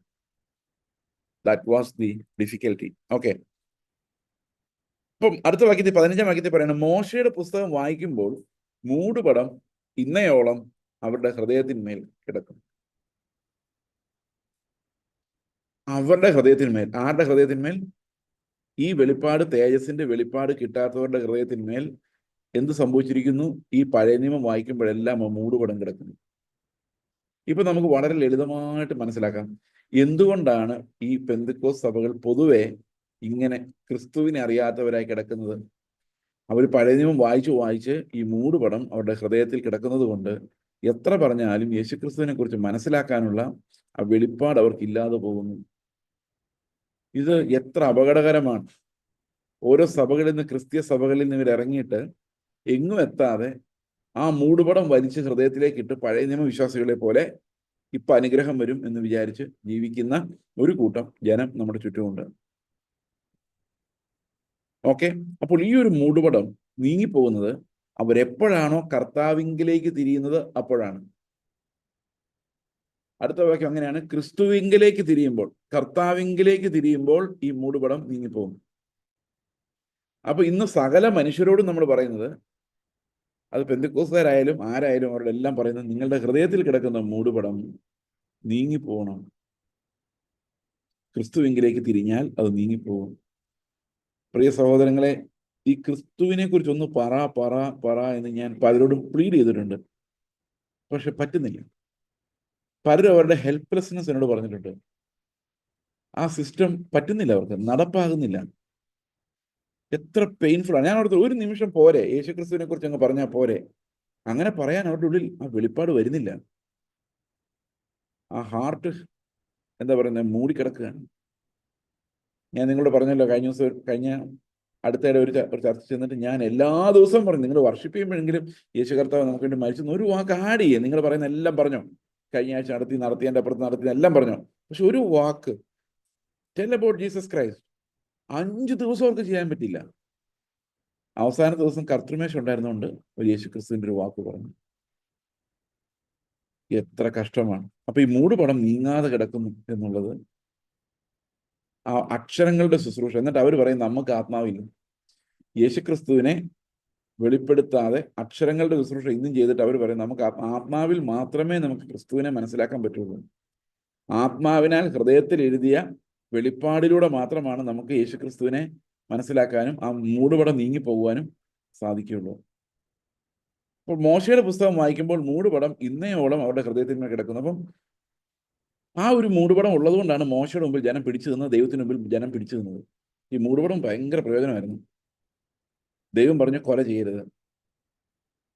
That was the difficulty. Okay, ഇപ്പം അടുത്ത വാക്യത്തിൽ 15-ാം വാക്യത്തിൽ പറയുന്നത്, മോശയുടെ പുസ്തകം വായിക്കുമ്പോൾ മൂടുപടം ഇന്നയോളം അവരുടെ ഹൃദയത്തിന്മേൽ കിടക്കും. അവരുടെ ഹൃദയത്തിന്മേൽ. ആരുടെ ഹൃദയത്തിന്മേൽ? ഈ വെളിപ്പാട്, തേജസ്സിന്റെ വെളിപ്പാട് കിട്ടാത്തവരുടെ ഹൃദയത്തിന്മേൽ എന്ത് സംഭവിച്ചിരിക്കുന്നു? ഈ പഴയ നിയമം വായിക്കുമ്പോഴെല്ലാം മൂടുപടം കിടക്കുന്നു. ഇപ്പൊ നമുക്ക് വളരെ ലളിതമായിട്ട് മനസ്സിലാക്കാം എന്തുകൊണ്ടാണ് ഈ പെന്തക്കോസ്ത് സഭകൾ പൊതുവെ ഇങ്ങനെ ക്രിസ്തുവിനെ അറിയാത്തവരായി കിടക്കുന്നത്. അവർ പഴയ നിയമം വായിച്ച് ഈ മൂടുപടം അവരുടെ ഹൃദയത്തിൽ കിടക്കുന്നത് കൊണ്ട് എത്ര പറഞ്ഞാലും യേശുക്രിസ്തുവിനെ കുറിച്ച് മനസ്സിലാക്കാനുള്ള ആ വെളിപ്പാട് അവർക്കില്ലാതെ പോകുന്നു. ഇത് എത്ര അപകടകരമാണ്. ഓരോ സഭകളിൽ നിന്ന്, ക്രിസ്തീയ സഭകളിൽ നിന്ന് ഇവർ ഇറങ്ങിയിട്ട് എങ്ങും എത്താതെ ആ മൂടുപടം വലിച്ച് ഹൃദയത്തിലേക്ക് ഇട്ട് പഴയ നിയമ വിശ്വാസികളെ പോലെ ഇപ്പൊ അനുഗ്രഹം വരും എന്ന് വിചാരിച്ച് ജീവിക്കുന്ന ഒരു കൂട്ടം ജനം നമ്മുടെ ചുറ്റുമുണ്ട്. ഓക്കെ, അപ്പോൾ ഈ ഒരു മൂടുപടം നീങ്ങിപ്പോകുന്നത് അവരെപ്പോഴാണോ കർത്താവിങ്കിലേക്ക് തിരിയുന്നത് അപ്പോഴാണ്. അടുത്ത വാക്യം അങ്ങനെയാണ്, ക്രിസ്തുവിങ്കിലേക്ക് തിരിയുമ്പോൾ, കർത്താവിങ്കിലേക്ക് തിരിയുമ്പോൾ ഈ മൂടുപടം നീങ്ങിപ്പോകും. അപ്പൊ ഇന്ന് സകല മനുഷ്യരോടും നമ്മൾ പറയുന്നത്, അത് പെന്തക്കോസ്തുകാരായാലും ആരായാലും അവരുടെ എല്ലാം പറയുന്നത്, നിങ്ങളുടെ ഹൃദയത്തിൽ കിടക്കുന്ന മൂടുപടം നീങ്ങിപ്പോകണം. ക്രിസ്തുവിങ്കിലേക്ക് തിരിഞ്ഞാൽ അത് നീങ്ങിപ്പോകും. പ്രിയ സഹോദരങ്ങളെ, ഈ ക്രിസ്തുവിനെ കുറിച്ച് ഒന്ന് പറ എന്ന് ഞാൻ പലരോടും പ്ലീഡ് ചെയ്തിട്ടുണ്ട്. പക്ഷെ പറ്റുന്നില്ല. പലരും അവരുടെ ഹെൽപ്ലെസ്നെസ് എന്നോട് പറഞ്ഞിട്ടുണ്ട്. ആ സിസ്റ്റം പറ്റുന്നില്ല, അവർക്ക് നടപ്പാകുന്നില്ല. എത്ര പെയിൻഫുൾ ആണ്. ഞാൻ അവിടുത്തെ ഒരു നിമിഷം പോരെ യേശുക്രിസ്തുവിനെ കുറിച്ച് അങ്ങ് പറഞ്ഞാൽ പോരെ. അങ്ങനെ പറയാൻ അവരുടെ ഉള്ളിൽ ആ വെളിപ്പാട് വരുന്നില്ല. ആ ഹാർട്ട് എന്താ പറയുന്നത്, മൂടിക്കിടക്കുകയാണ്. ഞാൻ നിങ്ങളോട് പറഞ്ഞല്ലോ കഴിഞ്ഞ അടുത്തയിടെ ഒരു ചർച്ച ചെന്നിട്ട് ഞാൻ എല്ലാ ദിവസവും പറഞ്ഞു, നിങ്ങൾ വർഷിപ്പ് ചെയ്യുമ്പോഴെങ്കിലും യേശു കർത്താവ് നമുക്ക് വേണ്ടി മരിച്ചു ഒരു വാക്ക് ആഡ് ചെയ്യുക. നിങ്ങൾ പറയുന്ന എല്ലാം പറഞ്ഞോ, കഴിഞ്ഞ ആഴ്ച നടത്തിയതിൻ്റെ അപ്പുറത്ത് നടത്തിയ എല്ലാം പറഞ്ഞോ. പക്ഷെ ഒരു വാക്ക് ടെൽ അബൌട്ട് ജീസസ് ക്രൈസ്റ്റ് 5 ദിവസം അവർക്ക് ചെയ്യാൻ പറ്റില്ല. അവസാന ദിവസം കർത്തൃമേശ ഉണ്ടായിരുന്നുകൊണ്ട് ഒരു യേശു ക്രിസ്തുവിന്റെ ഒരു വാക്ക് പറഞ്ഞു. എത്ര കഷ്ടമാണ്. അപ്പൊ ഈ മൂടുപടം നീങ്ങാതെ കിടക്കുന്നു എന്നുള്ളത് ആ അക്ഷരങ്ങളുടെ ശുശ്രൂഷ. എന്നിട്ട് അവർ പറയും നമുക്ക് ആത്മാവില്ല. യേശുക്രിസ്തുവിനെ വെളിപ്പെടുത്താതെ അക്ഷരങ്ങളുടെ ശുശ്രൂഷ ഇന്നും ചെയ്തിട്ട് അവർ പറയും നമുക്ക് ആത്മാവിൽ മാത്രമേ നമുക്ക് ക്രിസ്തുവിനെ മനസ്സിലാക്കാൻ പറ്റുള്ളൂ. ആത്മാവിനാൽ ഹൃദയത്തിൽ എഴുതിയ വെളിപ്പാടിലൂടെ മാത്രമാണ് നമുക്ക് യേശുക്രിസ്തുവിനെ മനസ്സിലാക്കാനും ആ മൂടുപടം നീങ്ങിപ്പോകുവാനും സാധിക്കുകയുള്ളൂ. അപ്പോൾ മോശയുടെ പുസ്തകം വായിക്കുമ്പോൾ മൂടുപടം ഇന്നയോളം അവരുടെ ഹൃദയത്തിൽ കിടക്കുന്നു. അപ്പം ആ ഒരു മൂടുപടം ഉള്ളതുകൊണ്ടാണ് മോശയുടെ മുമ്പിൽ ജനം പിടിച്ചു നിന്നത്, ദൈവത്തിന് മുമ്പിൽ ജനം പിടിച്ചു നിന്നത്. ഈ മൂടുപടം ഭയങ്കര പ്രയോജനമായിരുന്നു. ദൈവം പറഞ്ഞു കൊല ചെയ്യരുത്.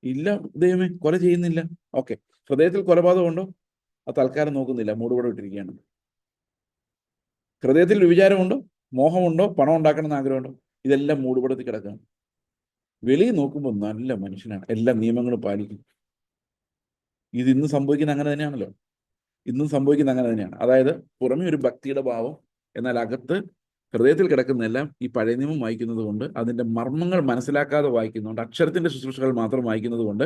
ഇല്ല ദൈവമേ, കൊല ചെയ്യുന്നില്ല. ഓക്കെ, ഹൃദയത്തിൽ കൊലപാതകമുണ്ടോ? അത് തൽക്കാലം നോക്കുന്നില്ല, മൂടുപടം ഇട്ടിരിക്കുകയാണ്. ഹൃദയത്തിൽ വിചാരമുണ്ടോ, മോഹമുണ്ടോ, പണം ഉണ്ടാക്കണം എന്ന് ആഗ്രഹമുണ്ടോ? ഇതെല്ലാം മൂടുപടത്തിൽ കിടക്കുകയാണ്. വെളിയിൽ നോക്കുമ്പോൾ നല്ല മനുഷ്യനാണ്, എല്ലാ നിയമങ്ങളും പാലിക്കും. ഇത് ഇന്ന് സംഭവിക്കുന്ന അങ്ങനെ തന്നെയാണല്ലോ. ഇന്നും സംഭവിക്കുന്ന അങ്ങനെ തന്നെയാണ്. അതായത് പുറമെ ഒരു ഭക്തിയുടെ ഭാവം, എന്നാൽ അകത്ത് ഹൃദയത്തിൽ കിടക്കുന്നതെല്ലാം ഈ പഴയ നിയമം വായിക്കുന്നത് കൊണ്ട്, അതിൻ്റെ മർമ്മങ്ങൾ മനസ്സിലാക്കാതെ വായിക്കുന്നതുകൊണ്ട്, അക്ഷരത്തിന്റെ ശുശ്രൂഷകൾ മാത്രം വായിക്കുന്നത് കൊണ്ട്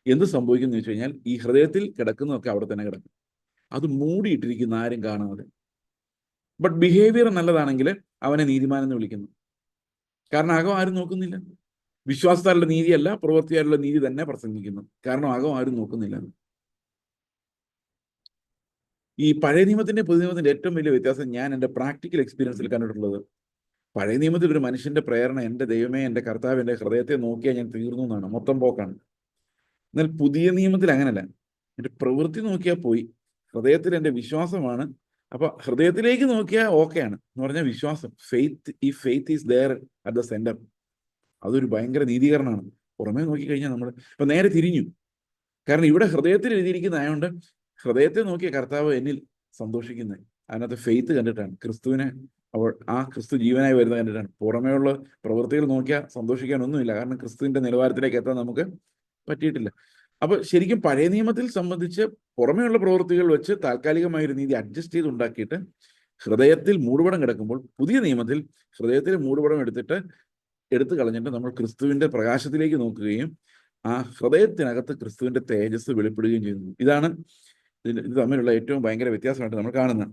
എന്ത് സംഭവിക്കുന്നു വെച്ച് കഴിഞ്ഞാൽ ഈ ഹൃദയത്തിൽ കിടക്കുന്നതൊക്കെ അവിടെ തന്നെ കിടക്കും. അത് മൂടിയിട്ടിരിക്കുന്ന ആരും കാണാതെ. ബട്ട് ബിഹേവിയർ നല്ലതാണെങ്കിൽ അവനെ നീതിമാൻ എന്ന് വിളിക്കുന്നു. കാരണം അകം ആരും നോക്കുന്നില്ല. വിശ്വാസത്താലുള്ള നീതിയല്ല, പ്രവൃത്തിയാലുള്ള നീതി തന്നെ പ്രസംഗിക്കുന്നു. കാരണം അകം ആരും നോക്കുന്നില്ല. ഈ പഴയ നിയമത്തിന്റെ പുതിയ നിയമത്തിന്റെ ഏറ്റവും വലിയ വ്യത്യാസം ഞാൻ എൻ്റെ പ്രാക്ടിക്കൽ എക്സ്പീരിയൻസിൽ കണ്ടിട്ടുള്ളത്, പഴയ നിയമത്തിൽ ഒരു മനുഷ്യന്റെ പ്രേരണ എൻ്റെ ദൈവമേ, എൻ്റെ കർത്താവ് എൻ്റെ ഹൃദയത്തെ നോക്കിയാൽ ഞാൻ തീർന്നു എന്നാണ്, മൊത്തം പോക്കാണ്. എന്നാൽ പുതിയ നിയമത്തിൽ അങ്ങനല്ല. എൻ്റെ പ്രവൃത്തി നോക്കിയാൽ പോയി, ഹൃദയത്തിൽ എൻ്റെ വിശ്വാസമാണ്. അപ്പൊ ഹൃദയത്തിലേക്ക് നോക്കിയാൽ ഓക്കെയാണ് എന്ന് പറഞ്ഞാൽ വിശ്വാസം, ഫെയ്ത്ത്. ഈ faith is there at the centre. അതൊരു ഭയങ്കര നീതീകരണമാണ്. പുറമേ നോക്കിക്കഴിഞ്ഞാൽ നമ്മൾ ഇപ്പൊ നേരെ തിരിഞ്ഞു. കാരണം ഇവിടെ ഹൃദയത്തിൽ എഴുതിയിരിക്കുന്നതായതുകൊണ്ട് ഹൃദയത്തെ നോക്കിയ കർത്താവ് എന്നിൽ സന്തോഷിക്കുന്നത് അതിനകത്ത് ഫെയ്ത്ത് കണ്ടിട്ടാണ്. ക്രിസ്തുവിനെ ആ ക്രിസ്തു ജീവനായി വരുന്നത് കണ്ടിട്ടാണ്. പുറമേയുള്ള പ്രവൃത്തികൾ നോക്കിയാൽ സന്തോഷിക്കാനൊന്നുമില്ല. കാരണം ക്രിസ്തുവിന്റെ നിലവാരത്തിലേക്ക് എത്താൻ നമുക്ക് പറ്റിയിട്ടില്ല. അപ്പൊ ശരിക്കും പഴയ നിയമത്തിൽ സംബന്ധിച്ച് പുറമേയുള്ള പ്രവൃത്തികൾ വെച്ച് താൽക്കാലികമായ ഒരു നീതി അഡ്ജസ്റ്റ് ചെയ്ത് ഉണ്ടാക്കിയിട്ട് ഹൃദയത്തിൽ മൂടുപടം കിടക്കുമ്പോൾ, പുതിയ നിയമത്തിൽ ഹൃദയത്തിൽ മൂടുപടം എടുത്തു കളഞ്ഞിട്ട് നമ്മൾ ക്രിസ്തുവിന്റെ പ്രകാശത്തിലേക്ക് നോക്കുകയും ആ ഹൃദയത്തിനകത്ത് ക്രിസ്തുവിന്റെ തേജസ് വെളിപ്പെടുകയും ചെയ്യുന്നു. ഇതാണ് ഇത് തമ്മിലുള്ള ഏറ്റവും ഭയങ്കര വ്യത്യാസമായിട്ട് നമ്മൾ കാണുന്നത്.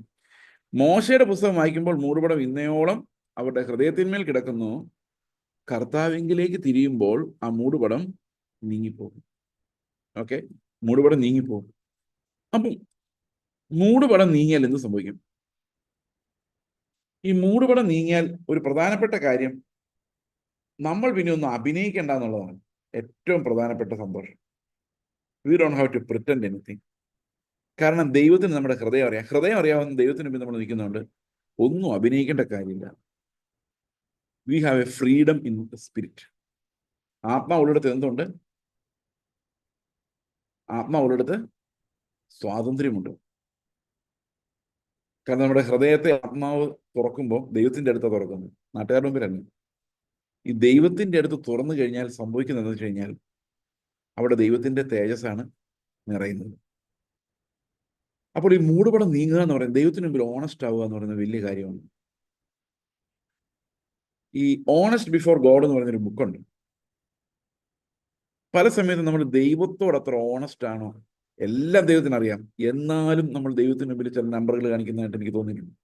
മോശയുടെ പുസ്തകം വായിക്കുമ്പോൾ മൂടുപടം ഇന്നയോളം അവരുടെ ഹൃദയത്തിന്മേൽ കിടക്കുന്നു. കർത്താവിങ്കിലേക്ക് തിരിയുമ്പോൾ ആ മൂടുപടം നീങ്ങിപ്പോകും. ഓക്കെ, മൂടുപടം നീങ്ങിപ്പോകും. അപ്പം മൂടുപടം നീങ്ങിയാൽ എന്ത് സംഭവിക്കും? ഈ മൂടുപടം നീങ്ങിയാൽ ഒരു പ്രധാനപ്പെട്ട കാര്യം, നമ്മൾ പിന്നെ ഒന്നും അഭിനയിക്കേണ്ട എന്നുള്ളതാണ് ഏറ്റവും പ്രധാനപ്പെട്ട സന്തോഷം. We don't have to pretend anything. കാരണം ദൈവത്തിന് നമ്മുടെ ഹൃദയം അറിയാം. ഹൃദയം അറിയാവുന്ന ദൈവത്തിന് മുമ്പിൽ നമ്മൾ നിൽക്കുന്നുണ്ട്. ഒന്നും അഭിനയിക്കേണ്ട കാര്യമില്ല. We have a freedom in the spirit. ആത്മാവുള്ളിടത്ത് എന്തുണ്ട്? ആത്മാവുള്ളിടത്ത് സ്വാതന്ത്ര്യമുണ്ട്. കാരണം നമ്മുടെ ഹൃദയത്തെ ആത്മാവ് തുറക്കുമ്പോൾ ദൈവത്തിന്റെ അടുത്താണ് തുറക്കുന്നത്, നാട്ടുകാരുടെ മുമ്പിലല്ല. ഈ ദൈവത്തിന്റെ അടുത്ത് തുറന്നു കഴിഞ്ഞാൽ സംഭവിക്കുന്നത് എന്താ വെച്ച് കഴിഞ്ഞാൽ അവിടെ ദൈവത്തിന്റെ തേജസ്സാണ് നിറയുന്നത്. അപ്പോൾ ഈ മൂടുപടം നീങ്ങുക എന്ന് പറയുന്നത്, ദൈവത്തിന് മുമ്പിൽ ഓണസ്റ്റ് ആവുക എന്ന് പറയുന്നത് വലിയ കാര്യമാണ്. ഈ ഓണസ്റ്റ് ബിഫോർ ഗോഡ് എന്ന് പറയുന്നൊരു ബുക്കുണ്ട്. പല സമയത്തും നമ്മൾ ദൈവത്തോട് അത്ര ഓണസ്റ്റ് ആണോ? എല്ലാം ദൈവത്തിന് അറിയാം, എന്നാലും നമ്മൾ ദൈവത്തിന് മുമ്പിൽ ചില നമ്പറുകൾ കാണിക്കുന്നതായിട്ട് എനിക്ക് തോന്നിയിട്ടുണ്ട്.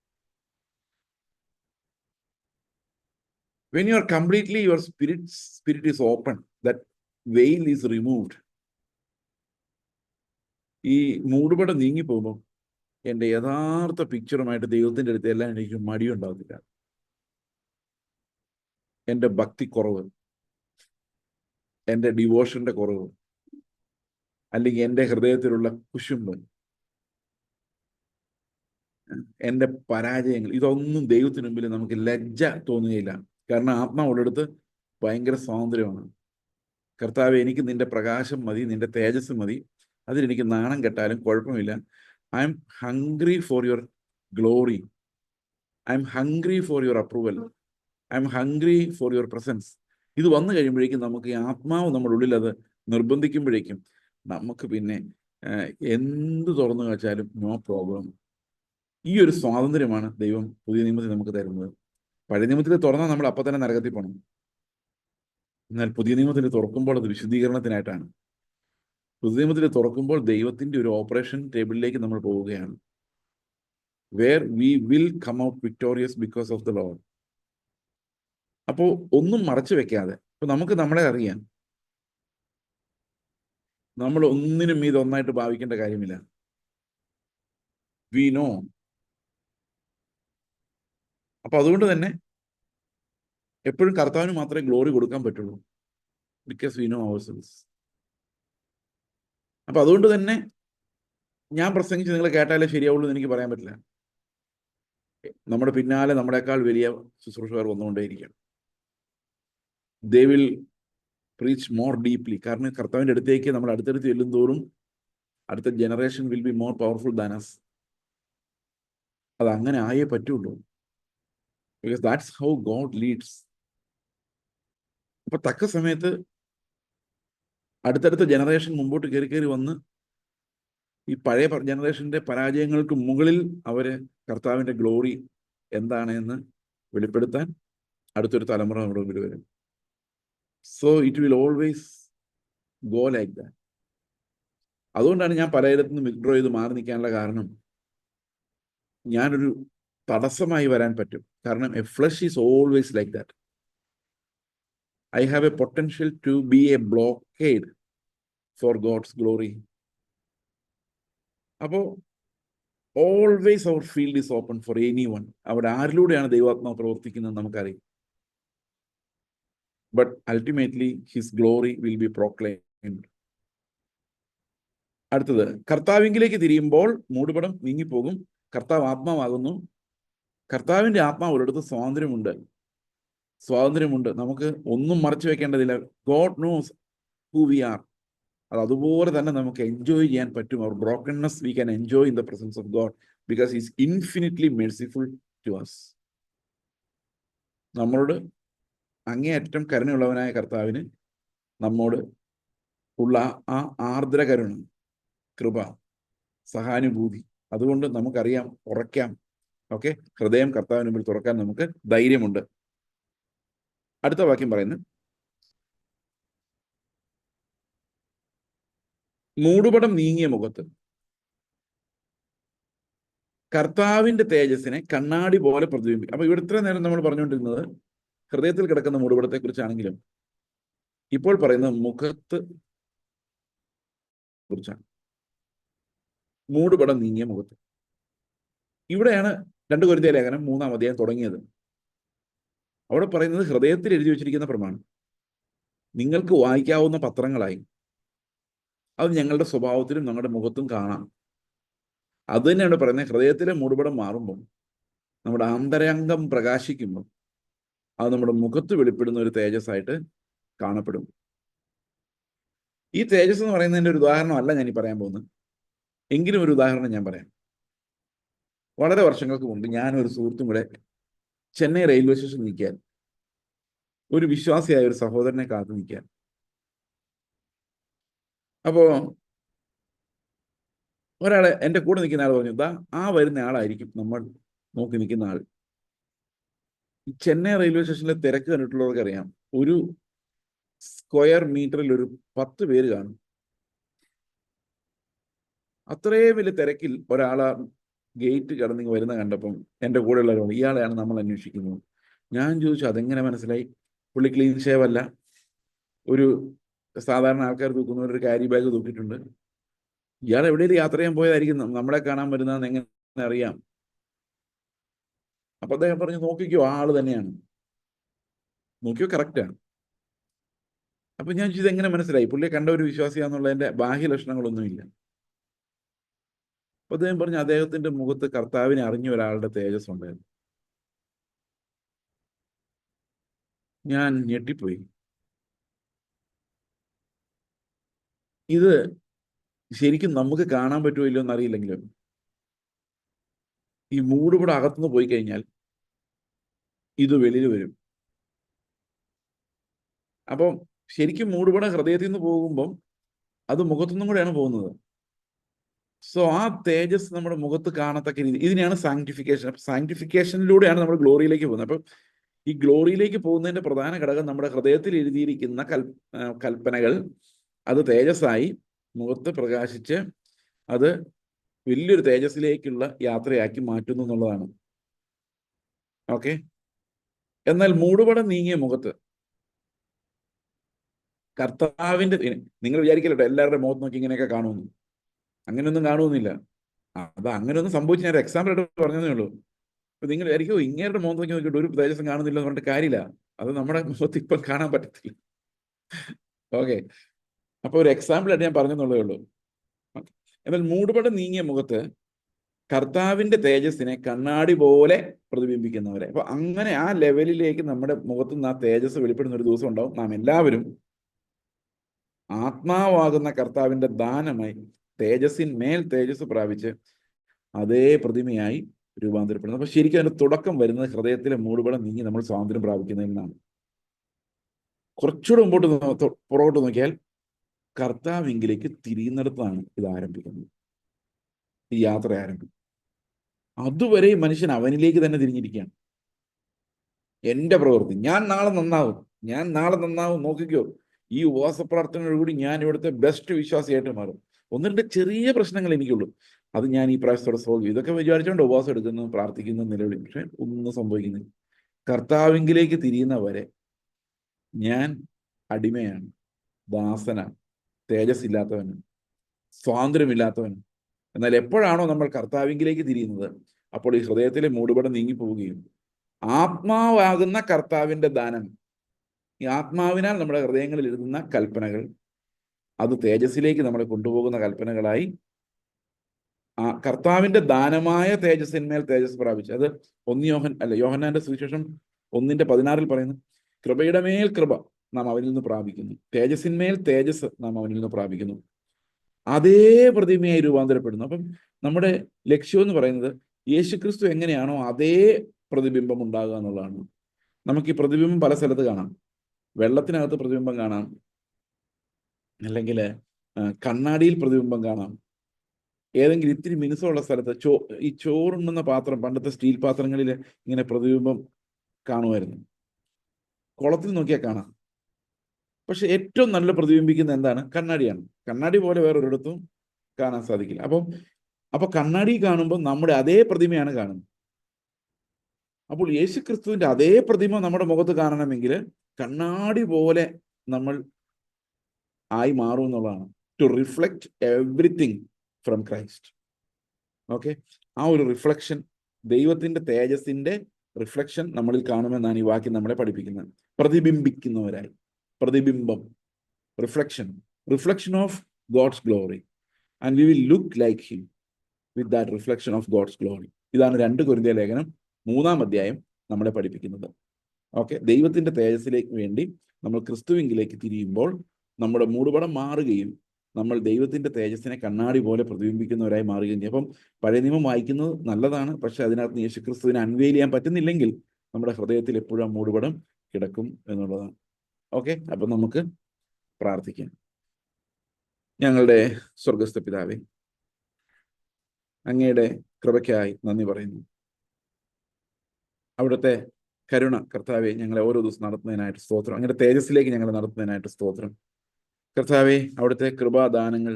When you are completely, your spirit is open, that veil is removed. ഈ മൂടുപടം നീങ്ങിപ്പോകുമ്പോൾ എൻ്റെ യഥാർത്ഥ പിക്ചറുമായിട്ട് ദൈവത്തിൻ്റെ അടുത്ത് എല്ലാം എനിക്ക് മടിയുണ്ടാകത്തില്ല. എൻ്റെ ഭക്തി കുറവ്, എൻ്റെ ഡിവോഷന്റെ കുറവ്, അല്ലെങ്കിൽ എൻ്റെ ഹൃദയത്തിലുള്ള കുശുമ്പ്, എൻ്റെ പരാജയങ്ങൾ, ഇതൊന്നും ദൈവത്തിന് മുമ്പിൽ നമുക്ക് ലജ്ജ തോന്നുകയില്ല. കാരണം ആത്മാവുള്ളിടത്ത് ഭയങ്കര സ്വാതന്ത്ര്യമാണ്. കർത്താവെ, എനിക്ക് നിന്റെ പ്രകാശം മതി, നിന്റെ തേജസ് മതി, അതിലെനിക്ക് നാണം കെട്ടാലും കുഴപ്പമില്ല. I'm hungry for your glory, I'm hungry for your approval, I'm hungry for your presence. ഇത് വന്നു കഴിയുമ്പോഴേക്കും നമുക്ക് ഈ ആത്മാവ് നമ്മുടെ ഉള്ളിൽ അത് നിർബന്ധിക്കുമ്പോഴേക്കും നമുക്ക് പിന്നെ എന്ത് തുറന്നു വെച്ചാലും നോ പ്രോബ്ലം. ഈ ഒരു സ്വാതന്ത്ര്യമാണ് ദൈവം പുതിയ നിയമത്തിൽ നമുക്ക് തരുന്നത്. പഴയ നിയമത്തിൽ തുറന്നാൽ നമ്മൾ അപ്പം തന്നെ നരകത്തിൽ പോകണം. എന്നാൽ പുതിയ നിയമത്തിൽ തുറക്കുമ്പോൾ അത് വിശുദ്ധീകരണത്തിനായിട്ടാണ്. പുതിയ നിയമത്തിൽ തുറക്കുമ്പോൾ ദൈവത്തിന്റെ ഒരു ഓപ്പറേഷൻ ടേബിളിലേക്ക് നമ്മൾ പോവുകയാണ്. Where we will come out victorious because of the Lord. അപ്പോൾ ഒന്നും മറച്ചു വെക്കാതെ, ഇപ്പൊ നമുക്ക് നമ്മളെ അറിയാം, നമ്മൾ ഒന്നിനും ഇത് ഒന്നായിട്ട് ഭാവിക്കേണ്ട കാര്യമില്ല. We know. അപ്പൊ അതുകൊണ്ട് തന്നെ എപ്പോഴും കർത്താവിന് മാത്രമേ ഗ്ലോറി കൊടുക്കാൻ പറ്റുള്ളൂ, ബിക്കോസ് വി നോ അവർസെൽവ്സ്. അപ്പൊ അതുകൊണ്ട് തന്നെ ഞാൻ പ്രസംഗിച്ച് നിങ്ങൾ കേട്ടാലേ ശരിയാവുള്ളൂ എന്ന് എനിക്ക് പറയാൻ പറ്റില്ല. നമ്മുടെ പിന്നാലെ നമ്മളെക്കാൾ വലിയ ശുശ്രൂഷകർ വന്നുകൊണ്ടേയിരിക്കും. They will preach more deeply. കാരണം കർത്താവിൻ്റെ അടുത്തേക്ക് നമ്മൾ അടുത്തടുത്ത് ചെല്ലും തോറും അടുത്ത generation will be more powerful than us. അത് അങ്ങനെ ആയേ പറ്റുള്ളൂ, because that's how God leads. അപ്പൊ തക്ക സമയത്ത് അടുത്തടുത്ത ജനറേഷൻ മുമ്പോട്ട് കയറി വന്ന് ഈ പഴയ ജനറേഷന്റെ പരാജയങ്ങൾക്ക് മുകളിൽ അവര് കർത്താവിന്റെ ഗ്ലോറി എന്താണ് എന്ന് വെളിപ്പെടുത്താൻ അടുത്തൊരു തലമുറ നമ്മുടെ മുമ്പിൽ വരും. So it will always go like that. അതുകൊണ്ടാണ് ഞാൻ പലയിടത്തു നിന്നും വിത്ഡ്രോ ചെയ്ത് മാറി നിൽക്കാനുള്ള കാരണം. ഞാനൊരു തടസ്സമായി വരാൻ പറ്റും. കാരണം a flesh is always like that. I have a potential to be a blockade for God's glory. അപ്പോൾ always our field is open for any one. അവിടെ ആരിലൂടെയാണ് ദൈവാത്മാവ് പ്രവർത്തിക്കുന്നത് നമുക്കറിയാം. But ultimately his glory will be proclaimed. അടുത്തത്, കർത്താവിങ്കിലേക്ക് തിരിയുമ്പോൾ മൂടുപടം നീങ്ങിപ്പോകും. കർത്താവ് ആത്മാവാകുന്നു. കർത്താവിന്റെ ആത്മാവ് ഒരിടത്ത് സ്വാതന്ത്ര്യമുണ്ട്. നമുക്ക് ഒന്നും മറച്ചു വെക്കേണ്ടതില്ല. God knows who we are. അത് അതുപോലെ തന്നെ നമുക്ക് എൻജോയ് ചെയ്യാൻ പറ്റും. Our brokenness we can enjoy in the presence of God because is infinitely merciful to us. നമ്മളോട് അങ്ങേയറ്റം കരുണയുള്ളവനായ കർത്താവിന് നമ്മോട് ഉള്ള ആ ആർദ്ര കരുണ, കൃപ, സഹാനുഭൂതി, അതുകൊണ്ട് നമുക്കറിയാം, ഉറയ്ക്കാം. ഓക്കെ, ഹൃദയം കർത്താവിന് മുമ്പിൽ തുറക്കാൻ നമുക്ക് ധൈര്യമുണ്ട്. അടുത്ത വാക്യം പറയുന്നു, മൂടുപടം നീങ്ങിയ മുഖത്ത് കർത്താവിന്റെ തേജസ്സിനെ കണ്ണാടി പോലെ പ്രതിബിംബിക്കും. അപ്പൊ ഇവിടെ ഇത്ര നേരം നമ്മൾ പറഞ്ഞുകൊണ്ടിരുന്നത് ഹൃദയത്തിൽ കിടക്കുന്ന മൂടുപടത്തെ കുറിച്ചാണെങ്കിലും ഇപ്പോൾ പറയുന്നത് മുഖത്ത് കുറിച്ചാണ്. മൂടുപടം നീങ്ങിയ മുഖത്ത്. ഇവിടെയാണ് 2 കൊരിന്ത്യർ ലേഖനം 3-ാം അധ്യായം തുടങ്ങിയത്. അവിടെ പറയുന്നത് ഹൃദയത്തിൽ എഴുതി വെച്ചിരിക്കുന്ന പ്രമാണം നിങ്ങൾക്ക് വായിക്കാവുന്ന പത്രങ്ങളായി അത് ഞങ്ങളുടെ സ്വഭാവത്തിലും ഞങ്ങളുടെ മുഖത്തും കാണാം. അത് തന്നെയാണ് പറയുന്നത്. ഹൃദയത്തിലെ മൂടുപടം മാറുമ്പോൾ, നമ്മുടെ ആന്തരംഗം പ്രകാശിക്കുമ്പോൾ അത് നമ്മുടെ മുഖത്ത് വെളിപ്പെടുന്ന ഒരു തേജസ്സായിട്ട് കാണപ്പെടും. ഈ തേജസ് എന്ന് പറയുന്നതിൻ്റെ ഒരു ഉദാഹരണമല്ല ഞാൻ ഈ പറയാൻ പോകുന്നത്. എങ്കിലും ഒരു ഉദാഹരണം ഞാൻ പറയാം. വളരെ വർഷങ്ങൾക്ക് മുമ്പ് ഞാനൊരു സുഹൃത്തും കൂടെ ചെന്നൈ റെയിൽവേ സ്റ്റേഷനിൽ നിൽക്കാൻ, ഒരു വിശ്വാസിയായ ഒരു സഹോദരനെ കാത്തു നിൽക്കാൻ. അപ്പോ ഒരാളെ, എൻ്റെ കൂടെ നിൽക്കുന്ന ആൾ പറഞ്ഞു, ദാ ആ വരുന്ന ആളായിരിക്കും നമ്മൾ നോക്കി നിൽക്കുന്ന ആൾ. ചെന്നൈ റെയിൽവേ സ്റ്റേഷനിലെ തിരക്ക് കണ്ടിട്ടുള്ളവർക്ക് അറിയാം, ഒരു സ്ക്വയർ മീറ്ററിൽ ഒരു 10 പേര് കാണും. അത്രയും വലിയ തിരക്കിൽ ഒരാളാ ഗേറ്റ് കടന്നിങ്ങ് വരുന്ന കണ്ടപ്പം എൻ്റെ കൂടെയുള്ളവരാണ്, ഇയാളെയാണ് നമ്മൾ അന്വേഷിക്കുന്നത്. ഞാൻ ചോദിച്ചു, അതെങ്ങനെ മനസ്സിലായി? പുള്ളി ക്ലീൻ ഷേവ് അല്ല, ഒരു സാധാരണ ആൾക്കാർ തൂക്കുന്ന ഒരു ക്യാരി ബാഗ് തൂക്കിയിട്ടുണ്ട്. ഇയാൾ എവിടെയെങ്കിലും യാത്ര ചെയ്യാൻ പോയതായിരിക്കും, നമ്മളെ കാണാൻ വരുന്നതെന്ന് എങ്ങനെ അറിയാം? അപ്പൊ അദ്ദേഹം പറഞ്ഞു, നോക്കിക്കോ, ആ ആള് തന്നെയാണ്, നോക്കിയോ, കറക്റ്റാണ്. അപ്പൊ ഞാൻ ചോദിച്ചത് എങ്ങനെ മനസ്സിലായി? പുള്ളിയെ കണ്ട ഒരു വിശ്വാസിയാന്നുള്ളതിന്റെ ബാഹ്യ ലക്ഷണങ്ങളൊന്നുമില്ല. അപ്പൊ അദ്ദേഹം പറഞ്ഞു, അദ്ദേഹത്തിന്റെ മുഖത്ത് കർത്താവിനെ അറിഞ്ഞ ഒരാളുടെ തേജസ് ഉണ്ടായിരുന്നു. ഞാൻ ഞെട്ടിപ്പോയി. ഇത് ശരിക്കും നമുക്ക് കാണാൻ പറ്റുമോ ഇല്ലയോ എന്നറിയില്ലെങ്കിലും ഈ മൂടുപടം അകത്തുനിന്ന് പോയി കഴിഞ്ഞാൽ ഇത് വെളിയിൽ വരും. അപ്പം ശരിക്കും മൂടുപടം ഹൃദയത്തിൽ നിന്ന് പോകുമ്പം അത് മുഖത്തുനിന്നും കൂടെയാണ് പോകുന്നത്. സോ ആ തേജസ് നമ്മുടെ മുഖത്ത് കാണത്തക്ക രീതി, ഇതിനെയാണ് സാങ്ക്ടിഫിക്കേഷൻ. സാങ്ക്ടിഫിക്കേഷനിലൂടെയാണ് നമ്മൾ ഗ്ലോറിയിലേക്ക് പോകുന്നത്. അപ്പം ഈ ഗ്ലോറിയിലേക്ക് പോകുന്നതിന്റെ പ്രധാന ഘടകം നമ്മുടെ ഹൃദയത്തിൽ എഴുതിയിരിക്കുന്ന കൽപ്പനകൾ അത് തേജസ്സായി മുഖത്ത് പ്രകാശിച്ച് അത് വലിയൊരു തേജസ്സിലേക്കുള്ള യാത്രയാക്കി മാറ്റുന്നു എന്നുള്ളതാണ്. ഓക്കെ, എന്നാൽ മൂടുപടം നീങ്ങിയ മുഖത്ത് കർത്താവിന്റെ, നിങ്ങൾ വിചാരിക്കല്ലോ എല്ലാവരുടെ മുഖത്ത് നോക്കി ഇങ്ങനെയൊക്കെ കാണുമെന്ന്. അങ്ങനെയൊന്നും കാണുമെന്നില്ല. അത് അങ്ങനെയൊന്നും സംഭവിച്ച് ഞാൻ എക്സാമ്പിൾ ആയിട്ട് പറഞ്ഞതേ ഉള്ളൂ. അപ്പൊ നിങ്ങൾ വിചാരിക്കും ഇങ്ങേരുടെ മുഖത്ത് നോക്കി നോക്കിയിട്ട് ഒരു തേജസ്സും കാണുന്നില്ല എന്ന് പറഞ്ഞിട്ട് കാര്യമില്ല. അത് നമ്മുടെ മുഖത്ത് ഇപ്പം കാണാൻ പറ്റത്തില്ല. ഓക്കെ, അപ്പൊ ഒരു എക്സാമ്പിൾ ആയിട്ട് ഞാൻ പറഞ്ഞെന്നുള്ളതേ ഉള്ളൂ. എന്നാൽ മൂടുപടം നീങ്ങിയ മുഖത്ത് കർത്താവിന്റെ തേജസ്സിനെ കണ്ണാടി പോലെ പ്രതിബിംബിക്കുന്നവരെ. അപ്പൊ അങ്ങനെ ആ ലെവലിലേക്ക് നമ്മുടെ മുഖത്ത് നിന്ന് ആ തേജസ് വെളിപ്പെടുന്ന ഒരു ദിവസം ഉണ്ടാവും. നാം എല്ലാവരും ആത്മാവാകുന്ന കർത്താവിന്റെ ദാനമായി തേജസ്സിന്മേൽ തേജസ് പ്രാപിച്ച് അതേ പ്രതിമയായി രൂപാന്തരപ്പെടുന്നത്. അപ്പൊ ശരിക്കും അതിന്റെ തുടക്കം വരുന്നത് ഹൃദയത്തിലെ മൂടുപടം നീങ്ങി നമ്മൾ സ്വാതന്ത്ര്യം പ്രാപിക്കുന്നതിൽ നിന്നാണ്. കുറച്ചുകൂടെ മുമ്പോട്ട് പുറകോട്ട് നോക്കിയാൽ കർത്താവിങ്കിലേക്ക് തിരിയുന്നിടത്താണ് ഇത് ആരംഭിക്കുന്നത്, ഈ യാത്ര ആരംഭിക്കും. അതുവരെ മനുഷ്യൻ അവനിലേക്ക് തന്നെ തിരിഞ്ഞിരിക്കുകയാണ്. എന്റെ പ്രവൃത്തി, ഞാൻ നാളെ നന്നാവും, നോക്കിക്കോ, ഈ ഉപവാസ പ്രാർത്ഥനയോടുകൂടി ഞാൻ ഇവിടുത്തെ ബെസ്റ്റ് വിശ്വാസിയായിട്ട് മാറും. ഒന്ന് രണ്ട് ചെറിയ പ്രശ്നങ്ങൾ എനിക്കുള്ളൂ, അത് ഞാൻ ഈ പ്രാവശ്യത്തോടെ സോൾവ് ചെയ്യും. ഇതൊക്കെ വിചാരിച്ചുകൊണ്ട് ഉപവാസം എടുക്കുന്നു, പ്രാർത്ഥിക്കുന്നു, നിലവിളി, പക്ഷെ ഒന്നും സംഭവിക്കുന്നില്ല. കർത്താവിങ്കിലേക്ക് തിരിയുന്നവരെ ഞാൻ അടിമയാണ്, ദാസനാണ്, തേജസ്സില്ലാത്തവനും സ്വാതന്ത്ര്യമില്ലാത്തവനും. എന്നാൽ എപ്പോഴാണോ നമ്മൾ കർത്താവിങ്കിലേക്ക് തിരിയുന്നത്, അപ്പോൾ ഈ ഹൃദയത്തിലെ മൂടുപടം നീങ്ങിപ്പോവുകയും ആത്മാവാകുന്ന കർത്താവിന്റെ ദാനം, ഈ ആത്മാവിനാൽ നമ്മുടെ ഹൃദയങ്ങളിൽ എഴുതുന്ന കൽപ്പനകൾ, അത് തേജസ്സിലേക്ക് നമ്മളെ കൊണ്ടുപോകുന്ന കൽപ്പനകളായി ആ കർത്താവിന്റെ ദാനമായ തേജസ്സിന്മേൽ തേജസ് പ്രാപിച്ചു. അത് യോഹന്നാന്റെ സുവിശേഷം 1:16 പറയുന്നു, കൃപയുടെ മേൽ കൃപ നാം അവനിൽ നിന്ന് പ്രാപിക്കുന്നു, തേജസ്സിന്മേൽ തേജസ് നാം അവനിൽ നിന്ന് പ്രാപിക്കുന്നു. അതേ പ്രതിമയായി രൂപാന്തരപ്പെടുന്നു. അപ്പം നമ്മുടെ ലക്ഷ്യം എന്ന് പറയുന്നത് യേശുക്രിസ്തു എങ്ങനെയാണോ അതേ പ്രതിബിംബം ഉണ്ടാകുക എന്നുള്ളതാണ്. നമുക്ക് ഈ പ്രതിബിംബം പല സ്ഥലത്ത് കാണാം. വെള്ളത്തിനകത്ത് പ്രതിബിംബം കാണാം, അല്ലെങ്കിൽ കണ്ണാടിയിൽ പ്രതിബിംബം കാണാം, ഏതെങ്കിലും ഇത്തിരി മിനുസമുള്ള സ്ഥലത്ത് ഈ ചോറുണ്ണുന്ന പാത്രം, പണ്ടത്തെ സ്റ്റീൽ പാത്രങ്ങളിൽ ഇങ്ങനെ പ്രതിബിംബം കാണുമായിരുന്നു. കുളത്തിൽ നോക്കിയാൽ കാണാം. പക്ഷെ ഏറ്റവും നല്ല പ്രതിബിംബിക്കുന്ന എന്താണ്? കണ്ണാടിയാണ്. കണ്ണാടി പോലെ വേറൊരിടത്തും കാണാൻ സാധിക്കില്ല. അപ്പൊ കണ്ണാടി കാണുമ്പോൾ നമ്മുടെ അതേ പ്രതിമയാണ് കാണുന്നത്. അപ്പോൾ യേശുക്രിസ്തുവിന്റെ അതേ പ്രതിമ നമ്മുടെ മുഖത്ത് കാണണമെങ്കിൽ കണ്ണാടി പോലെ നമ്മൾ ആയി മാറും എന്നുള്ളതാണ്. To reflect everything from Christ. Okay, ആ ഒരു റിഫ്ലക്ഷൻ, ദൈവത്തിന്റെ തേജസ്സിന്റെ റിഫ്ലക്ഷൻ നമ്മളിൽ കാണുമെന്നാണ് ഈ വാക്യം നമ്മളെ പഠിപ്പിക്കുന്നത്. പ്രതിബിംബിക്കുന്നവരായി, പ്രതിബിംബം, reflection of God's glory, and we will look like him with that reflection of God's glory. ഇതാണ് 2 കൊരിന്ത്യർ ലേഖനം 3-ാം അധ്യായം നമ്മളെ പഠിപ്പിക്കുന്നത്. ഓക്കെ, ദൈവത്തിന്റെ തേജസ്സിലേക്ക് വേണ്ടി നമ്മൾ ക്രിസ്തുവിങ്കിലേക്ക് തിരിയുമ്പോൾ നമ്മുടെ മൂടുപടം മാറുകയും നമ്മൾ ദൈവത്തിന്റെ തേജസ്സിനെ കണ്ണാടി പോലെ പ്രതിബിംബിക്കുന്നവരായി മാറുകയും ചെയ്യും. അപ്പം പഴയ നിയമം വായിക്കുന്നത് നല്ലതാണ്, പക്ഷെ അതിനകത്ത് യേശുക്രിസ്തുവിനെ അൺവെയിൽ ചെയ്യാൻ പറ്റുന്നില്ലെങ്കിൽ നമ്മുടെ ഹൃദയത്തിൽ എപ്പോഴും ആ മൂടുപടം കിടക്കും എന്നുള്ളതാണ്. ഓക്കെ, അപ്പം നമുക്ക് പ്രാർത്ഥിക്കാം. ഞങ്ങളുടെ സ്വർഗസ്ഥ പിതാവേ, അങ്ങയുടെ കൃപയ്ക്കായി നന്ദി പറയുന്നു. അവിടുത്തെ കരുണ കർത്താവെ ഞങ്ങളെ ഓരോ ദിവസം നടത്തുന്നതിനായിട്ട് സ്തോത്രം. അങ്ങയുടെ തേജസ്സിലേക്ക് ഞങ്ങളെ നടത്തുന്നതിനായിട്ട് സ്തോത്രം. കർത്താവെ, അവിടുത്തെ കൃപാദാനങ്ങൾ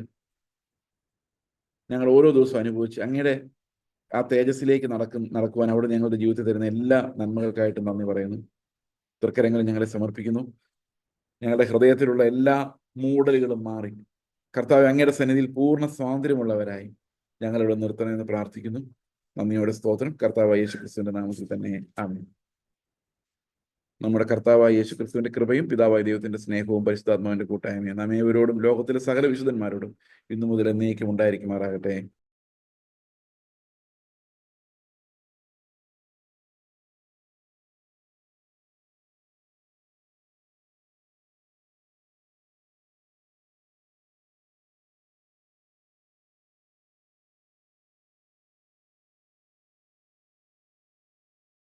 ഞങ്ങൾ ഓരോ ദിവസവും അനുഭവിച്ച് അങ്ങയുടെ ആ തേജസ്സിലേക്ക് നടക്കുവാൻ അവിടെ ഞങ്ങളുടെ ജീവിതത്തിൽ തരുന്ന എല്ലാ നന്മകൾക്കായിട്ടും നന്ദി പറയുന്നു. തൃക്കരങ്ങളിൽ ഞങ്ങളെ സമർപ്പിക്കുന്നു. ഞങ്ങളുടെ ഹൃദയത്തിലുള്ള എല്ലാ മൂടലുകളും മാറി കർത്താവെ അങ്ങയുടെ സന്നിധിയിൽ പൂർണ്ണ സ്വാതന്ത്ര്യമുള്ളവരായി ഞങ്ങളിവിടെ നിർത്തണമെന്ന് പ്രാർത്ഥിക്കുന്നു. നന്ദിയോടെ സ്തോത്രം. കർത്താവായ യേശുക്രിസ്തുവിന്റെ നാമത്തിൽ തന്നെ ആമേൻ. നമ്മുടെ കർത്താവായ യേശുക്രിസ്തുവിന്റെ കൃപയും പിതാവായ ദൈവത്തിന്റെ സ്നേഹവും പരിശുദ്ധാത്മാവിന്റെ കൂട്ടായ്മയും നാം ഏവരോടും ലോകത്തിലെ സകല വിശുദ്ധന്മാരോടും ഇന്നു മുതൽ എന്നേക്കും ഉണ്ടായിരിക്കുമാറാകട്ടെ.